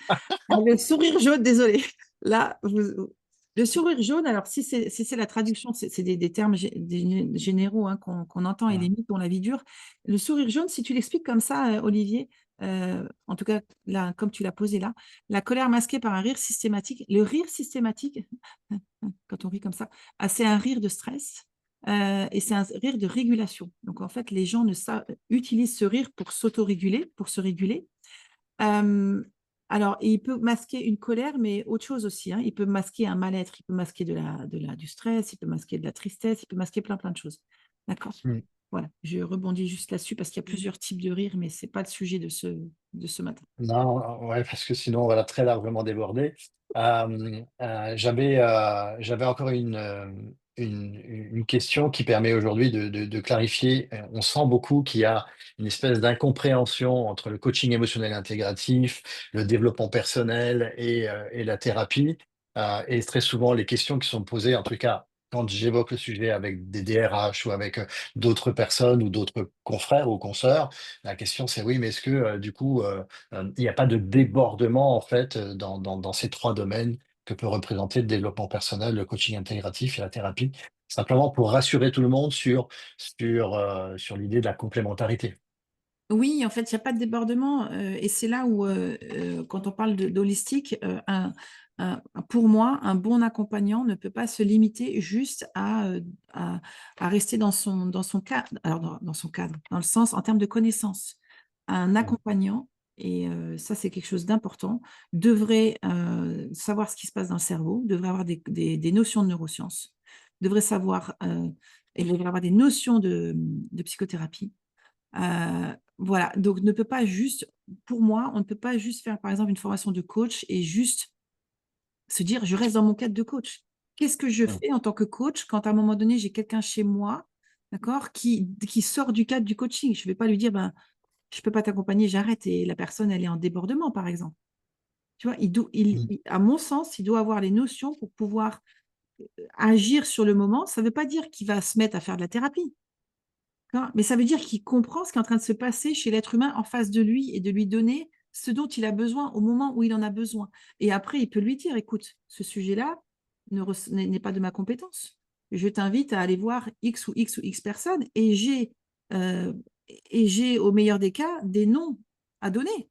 Speaker 1: Le sourire jaune, désolé. Là, le sourire jaune, alors si c'est la traduction, c'est des termes généraux hein, qu'on entend et
Speaker 2: mm.
Speaker 1: les mythes dont la vie dure. Le sourire jaune, si tu l'expliques comme ça, Olivier, en tout cas, là, comme tu l'as posé là, la colère masquée par un rire systématique. Le rire systématique, quand on rit comme ça, c'est un rire de stress. Et c'est un rire de régulation. Donc, en fait, les gens utilisent ce rire pour s'auto-réguler, pour se réguler. Euh, alors, il peut masquer une colère, mais autre chose aussi. Hein. Il peut masquer un mal-être, il peut masquer du stress, il peut masquer de la tristesse, il peut masquer plein, plein de choses. D'accord?
Speaker 2: Mm.
Speaker 1: Voilà, je rebondis juste là-dessus parce qu'il y a plusieurs types de rires, mais ce n'est pas le sujet de ce matin.
Speaker 2: Non, ouais, parce que sinon on va très largement déborder. J'avais encore une question qui permet aujourd'hui de clarifier. On sent beaucoup qu'il y a une espèce d'incompréhension entre le coaching émotionnel intégratif, le développement personnel et la thérapie. Et très souvent, les questions qui sont posées, en tout cas, quand j'évoque le sujet avec des DRH ou avec d'autres personnes ou d'autres confrères ou consoeurs, la question c'est oui, mais est-ce que du coup, il n'y a pas de débordement en fait dans ces trois domaines que peut représenter le développement personnel, le coaching intégratif et la thérapie. simplement pour rassurer tout le monde sur l'idée de la complémentarité.
Speaker 1: Oui, en fait, il n'y a pas de débordement. Et c'est là où, quand on parle d'holistique, pour moi, un bon accompagnant ne peut pas se limiter juste à rester dans son cadre, alors dans son cadre, dans le sens en termes de connaissances. Un
Speaker 2: Mm.
Speaker 1: accompagnant, et ça c'est quelque chose d'important, devrait savoir ce qui se passe dans le cerveau, devrait avoir des notions de neurosciences, devrait savoir, et devrait avoir des notions de psychothérapie. Voilà, donc ne peut pas juste, pour moi, on ne peut pas juste faire, par exemple, une formation de coach et juste se dire, je reste dans mon cadre de coach. Qu'est-ce que je
Speaker 2: Mm.
Speaker 1: fais en tant que coach quand à un moment donné, j'ai quelqu'un chez moi, d'accord, qui sort du cadre du coaching? Je ne vais pas lui dire, ben, je ne peux pas t'accompagner, j'arrête, et la personne, elle est en débordement, par exemple. Tu vois,
Speaker 2: Mm.
Speaker 1: à mon sens, il doit avoir les notions pour pouvoir agir sur le moment. Ça ne veut pas dire qu'il va se mettre à faire de la thérapie. D'accord. Mais ça veut dire qu'il comprend ce qui est en train de se passer chez l'être humain en face de lui et de lui donner ce dont il a besoin au moment où il en a besoin. Et après, il peut lui dire, écoute, ce sujet-là n'est pas de ma compétence. Je t'invite à aller voir X ou X ou X personnes euh, et j'ai, au meilleur des cas, des noms à donner.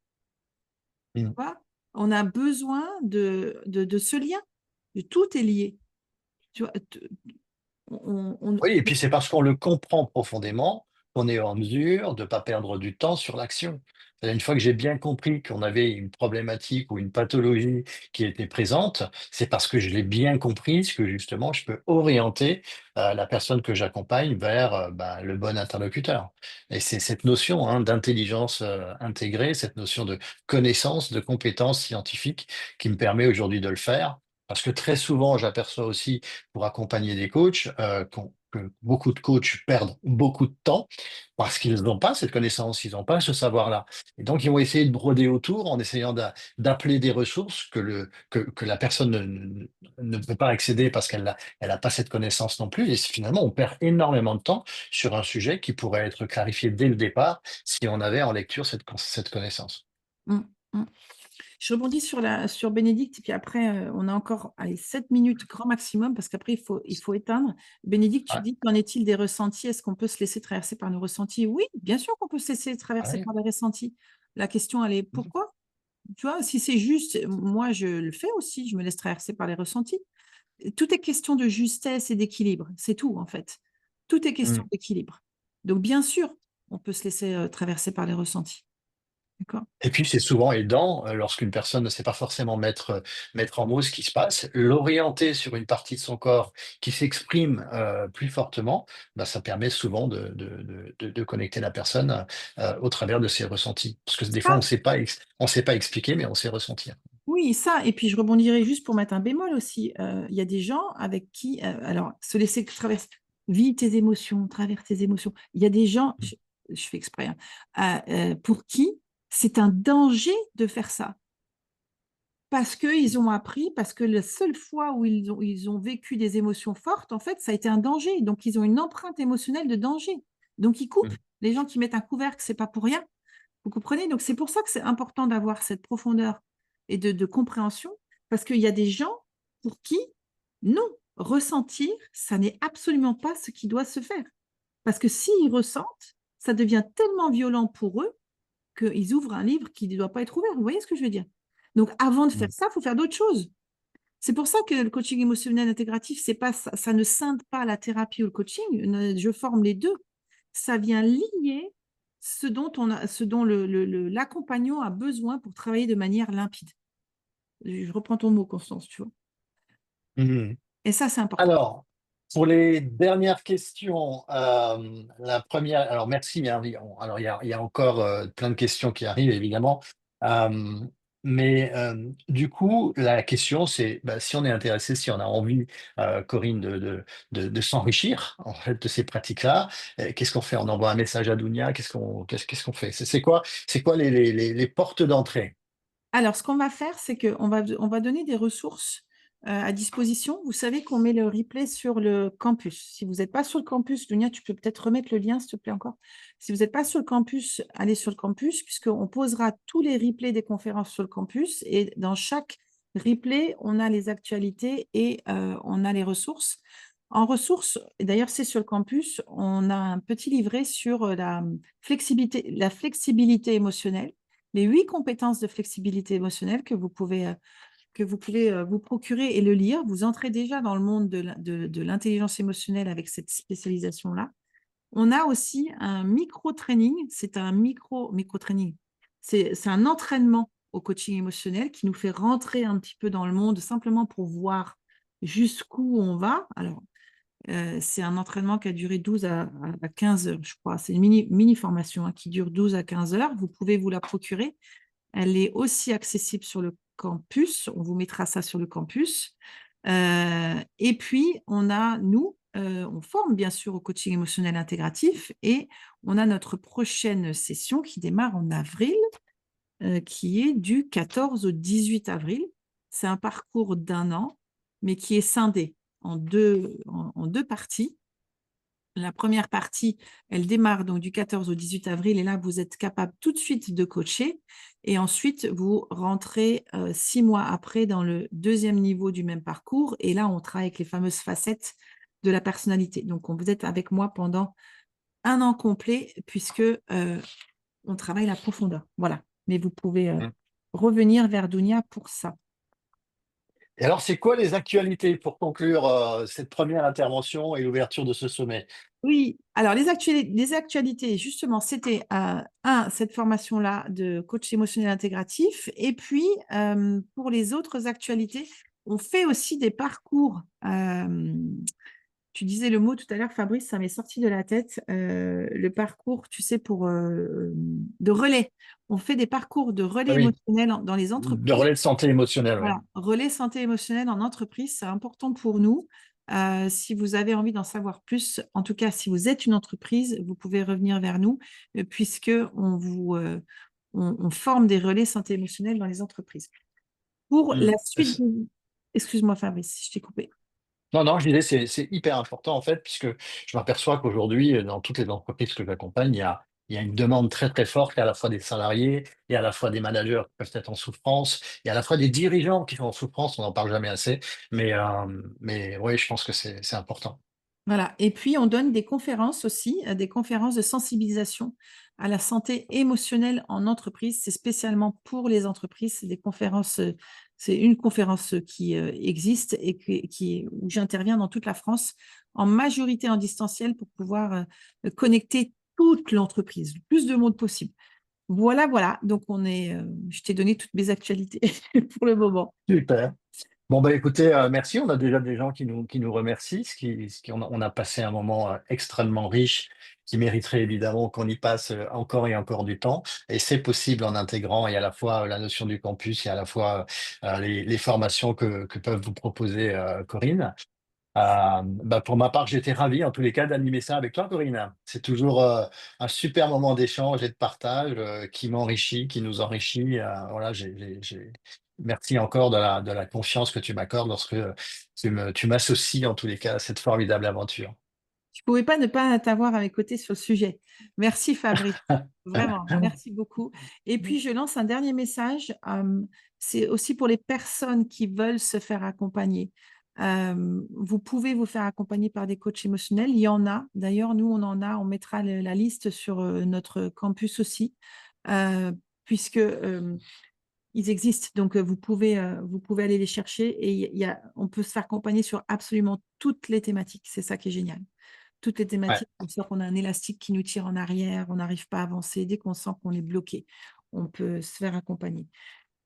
Speaker 1: Tu
Speaker 2: Mm.
Speaker 1: vois. On a besoin de ce lien. Tout est lié. Tu vois,
Speaker 2: Oui, et puis c'est parce qu'on le comprend profondément qu'on est en mesure de ne pas perdre du temps sur l'action. C'est-à-dire, une fois que j'ai bien compris qu'on avait une problématique ou une pathologie qui était présente, c'est parce que je l'ai bien comprise que justement je peux orienter la personne que j'accompagne vers bah, le bon interlocuteur. Et c'est cette notion hein, d'intelligence intégrée, cette notion de connaissance, de compétence scientifique qui me permet aujourd'hui de le faire. Parce que très souvent, j'aperçois aussi pour accompagner des coachs, que beaucoup de coachs perdent beaucoup de temps parce qu'ils n'ont pas cette connaissance, ils n'ont pas ce savoir-là. Et donc, ils vont essayer de broder autour en essayant d'appeler des ressources que la personne ne peut pas accéder parce elle a pas cette connaissance non plus. Et finalement, on perd énormément de temps sur un sujet qui pourrait être clarifié dès le départ si on avait en lecture cette connaissance.
Speaker 1: Mm, mm. Je rebondis sur Bénédicte, et puis après, on a encore allez, 7 minutes grand maximum, parce qu'après, il faut éteindre. Bénédicte, tu
Speaker 2: Ouais,
Speaker 1: dis, qu'en est-il des ressentis? Est-ce qu'on peut se laisser traverser par nos ressentis? Oui, bien sûr qu'on peut se laisser traverser
Speaker 2: ouais.
Speaker 1: par les ressentis. La question, elle est pourquoi? Tu vois, si c'est juste, moi, je le fais aussi, je me laisse traverser par les ressentis. Tout est question de justesse et d'équilibre, c'est tout, en fait. Tout est question
Speaker 2: Mm.
Speaker 1: d'équilibre. Donc, bien sûr, on peut se laisser traverser par les ressentis. D'accord?
Speaker 2: Et puis, c'est souvent aidant, lorsqu'une personne ne sait pas forcément mettre en mots ce qui se passe, l'orienter sur une partie de son corps qui s'exprime plus fortement, bah, ça permet souvent de connecter la personne au travers de ses ressentis. Parce que des fois, on sait pas expliquer, mais on sait ressentir.
Speaker 1: Oui, ça, et puis je rebondirai juste pour mettre un bémol aussi. Il y a des gens avec qui, alors, se laisser traverser, vis tes émotions, traverse tes émotions. Il y a des gens, je fais exprès, hein, pour qui c'est un danger de faire ça. Parce qu'ils ont appris, parce que la seule fois où ils ont vécu des émotions fortes, en fait, ça a été un danger. Donc, ils ont une empreinte émotionnelle de danger. Donc, ils coupent.
Speaker 2: Mm.
Speaker 1: Les gens qui mettent un couvercle, c'est pas pour rien. Vous comprenez? Donc, c'est pour ça que c'est important d'avoir cette profondeur et de compréhension, parce qu'il y a des gens pour qui, non, ressentir, ça n'est absolument pas ce qui doit se faire. Parce que s'ils ressentent, ça devient tellement violent pour eux qu'ils ouvrent un livre qui ne doit pas être ouvert. Vous voyez ce que je veux dire? Donc, avant de faire
Speaker 2: Mm.
Speaker 1: ça, il faut faire d'autres choses. C'est pour ça que le coaching émotionnel intégratif, c'est pas, ça ne scinde pas la thérapie ou le coaching. Je forme les deux. Ça vient lier ce dont l'accompagnant a besoin pour travailler de manière limpide. Je reprends ton mot, Constance, tu vois.
Speaker 2: Mm.
Speaker 1: Et ça, c'est important.
Speaker 2: Alors, pour les dernières questions, la première, alors merci, hein, alors il y a encore plein de questions qui arrivent, évidemment. Euh, mais du coup, la question, c'est bah, si on est intéressé, si on a envie, Corinne, de s'enrichir en fait de ces pratiques-là, qu'est-ce qu'on fait? On envoie un message à Dounia, qu'est-ce qu'on fait? C'est quoi les portes d'entrée?
Speaker 1: Alors, ce qu'on va faire, c'est on va donner des ressources à disposition. Vous savez qu'on met le replay sur le campus. Si vous n'êtes pas sur le campus, Dunia, tu peux peut-être remettre le lien, s'il te plaît, encore. Si vous n'êtes pas sur le campus, allez sur le campus, puisqu'on posera tous les replays des conférences sur le campus. Et dans chaque replay, on a les actualités et on a les ressources. En ressources, et d'ailleurs c'est sur le campus, on a un petit livret sur la flexibilité émotionnelle, les 8 compétences de flexibilité émotionnelle que vous pouvez vous procurer et le lire. Vous entrez déjà dans le monde de l'intelligence émotionnelle avec cette spécialisation-là. On a aussi un micro-training, c'est un micro-training, c'est un entraînement au coaching émotionnel qui nous fait rentrer un petit peu dans le monde simplement pour voir jusqu'où on va. Alors, c'est un entraînement qui a duré 12 à 15 heures, je crois. C'est une mini formation, hein, qui dure 12 à 15 heures. Vous pouvez vous la procurer. Elle est aussi accessible sur le campus. On vous mettra ça sur le campus. Et puis, on forme bien sûr au coaching émotionnel intégratif et on a notre prochaine session qui démarre en avril, qui est du 14 au 18 avril. C'est un parcours d'un an, mais qui est scindé en deux parties. La première partie, elle démarre donc du 14 au 18 avril et là, vous êtes capable tout de suite de coacher. Et ensuite, vous rentrez 6 mois après dans le deuxième niveau du même parcours. Et là, on travaille avec les fameuses facettes de la personnalité. Donc, vous êtes avec moi pendant un an complet puisque on travaille la profondeur. Voilà. Mais vous pouvez revenir vers Dounia pour ça.
Speaker 2: Et alors, c'est quoi les actualités pour conclure cette première intervention et l'ouverture de ce sommet?
Speaker 1: Oui, alors les actualités, justement, c'était cette formation-là de coach émotionnel intégratif. Et puis, pour les autres actualités, on fait aussi des parcours. Tu disais le mot tout à l'heure, Fabrice, ça m'est sorti de la tête. Le parcours, tu sais, de relais. On fait des parcours de
Speaker 2: Ah
Speaker 1: relais
Speaker 2: oui,
Speaker 1: émotionnel dans les
Speaker 2: de
Speaker 1: entreprises.
Speaker 2: relais de santé émotionnelle, oui.
Speaker 1: Voilà, relais santé émotionnelle en entreprise, c'est important pour nous. Si vous avez envie d'en savoir plus, en tout cas, si vous êtes une entreprise, vous pouvez revenir vers nous, puisque on forme des relais santé émotionnelle dans les entreprises. Pour la suite, excuse-moi Fabrice, je t'ai coupé.
Speaker 2: Non, non, je disais, c'est hyper important en fait, puisque je m'aperçois qu'aujourd'hui, dans toutes les entreprises que j'accompagne, il y a une demande très très forte, à la fois des salariés, et à la fois des managers qui peuvent être en souffrance, et à la fois des dirigeants qui sont en souffrance, on n'en parle jamais assez, mais oui, je pense que c'est important.
Speaker 1: Voilà. Et puis, on donne des conférences aussi, des conférences de sensibilisation à la santé émotionnelle en entreprise. C'est spécialement pour les entreprises. C'est des conférences, c'est une conférence qui existe et où j'interviens dans toute la France, en majorité en distanciel pour pouvoir connecter toute l'entreprise, le plus de monde possible. Voilà, voilà. Donc, je t'ai donné toutes mes actualités pour le moment.
Speaker 2: Super. Bon, bah écoutez, merci. On a déjà des gens qui nous remercient, on a passé un moment extrêmement riche qui mériterait évidemment qu'on y passe encore et encore du temps. Et c'est possible en intégrant et à la fois la notion du campus et à la fois les formations que peuvent vous proposer Corinne. Bah pour ma part, j'étais ravi en tous les cas d'animer ça avec toi, Corinne. C'est toujours un super moment d'échange et de partage qui m'enrichit, qui nous enrichit. Voilà, merci encore de la confiance que tu m'accordes lorsque tu m'associes en tous les cas à cette formidable aventure.
Speaker 1: Je ne pouvais pas ne pas t'avoir à mes côtés sur le sujet. Merci Fabrice, vraiment, merci beaucoup. Et puis je lance un dernier message. C'est aussi pour les personnes qui veulent se faire accompagner. Vous pouvez vous faire accompagner par des coachs émotionnels. Il y en a. D'ailleurs, nous, on en a. On mettra la liste sur notre campus aussi, puisque ils existent. Donc, vous pouvez aller les chercher et on peut se faire accompagner sur absolument toutes les thématiques. C'est ça qui est génial, toutes les
Speaker 2: Ouais.
Speaker 1: thématiques, on sent qu'on a un élastique qui nous tire en arrière, on n'arrive pas à avancer. Dès qu'on sent qu'on est bloqué, on peut se faire accompagner.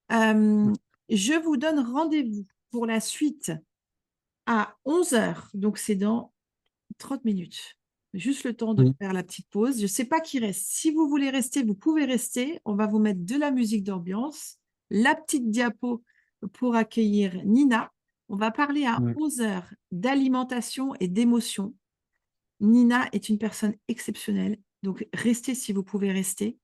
Speaker 1: Je vous donne rendez-vous pour la suite à 11 heures. Donc, c'est dans 30 minutes. Juste le temps de
Speaker 2: Mm.
Speaker 1: faire la petite pause. Je ne sais pas qui reste. Si vous voulez rester, vous pouvez rester. On va vous mettre de la musique d'ambiance, la petite diapo pour accueillir Nina. On va parler à
Speaker 2: Mm.
Speaker 1: 11 heures d'alimentation et d'émotion. Nina est une personne exceptionnelle, donc restez si vous pouvez rester.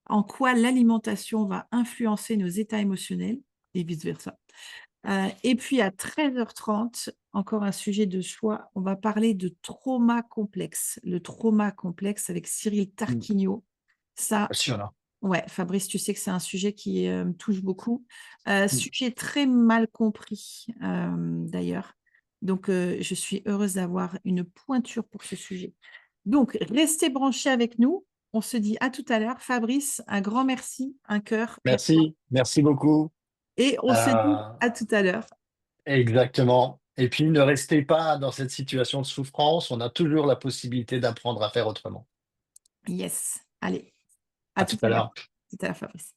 Speaker 1: En quoi l'alimentation va influencer nos états émotionnels et vice-versa. Et puis à 13h30, encore un sujet de choix, on va parler de trauma complexe. Le trauma complexe avec Cyril
Speaker 2: Mm.
Speaker 1: Tarquinio. Ça,
Speaker 2: Passionnant.
Speaker 1: ouais, Fabrice, tu sais que c'est un sujet qui me touche beaucoup.
Speaker 2: Mm.
Speaker 1: Sujet très mal compris, d'ailleurs. Donc, je suis heureuse d'avoir une pointure pour ce sujet. Donc, restez branchés avec nous. On se dit à tout à l'heure. Fabrice, un grand merci, un cœur.
Speaker 2: Merci, merci beaucoup.
Speaker 1: Et on se dit
Speaker 2: Euh,
Speaker 1: à tout à l'heure.
Speaker 2: Exactement. Et puis, ne restez pas dans cette situation de souffrance. On a toujours la possibilité d'apprendre à faire autrement.
Speaker 1: Yes. Allez, à
Speaker 2: À
Speaker 1: tout
Speaker 2: tout
Speaker 1: à
Speaker 2: à
Speaker 1: l'heure.
Speaker 2: l'heure.
Speaker 1: Tout à l'heure, Fabrice.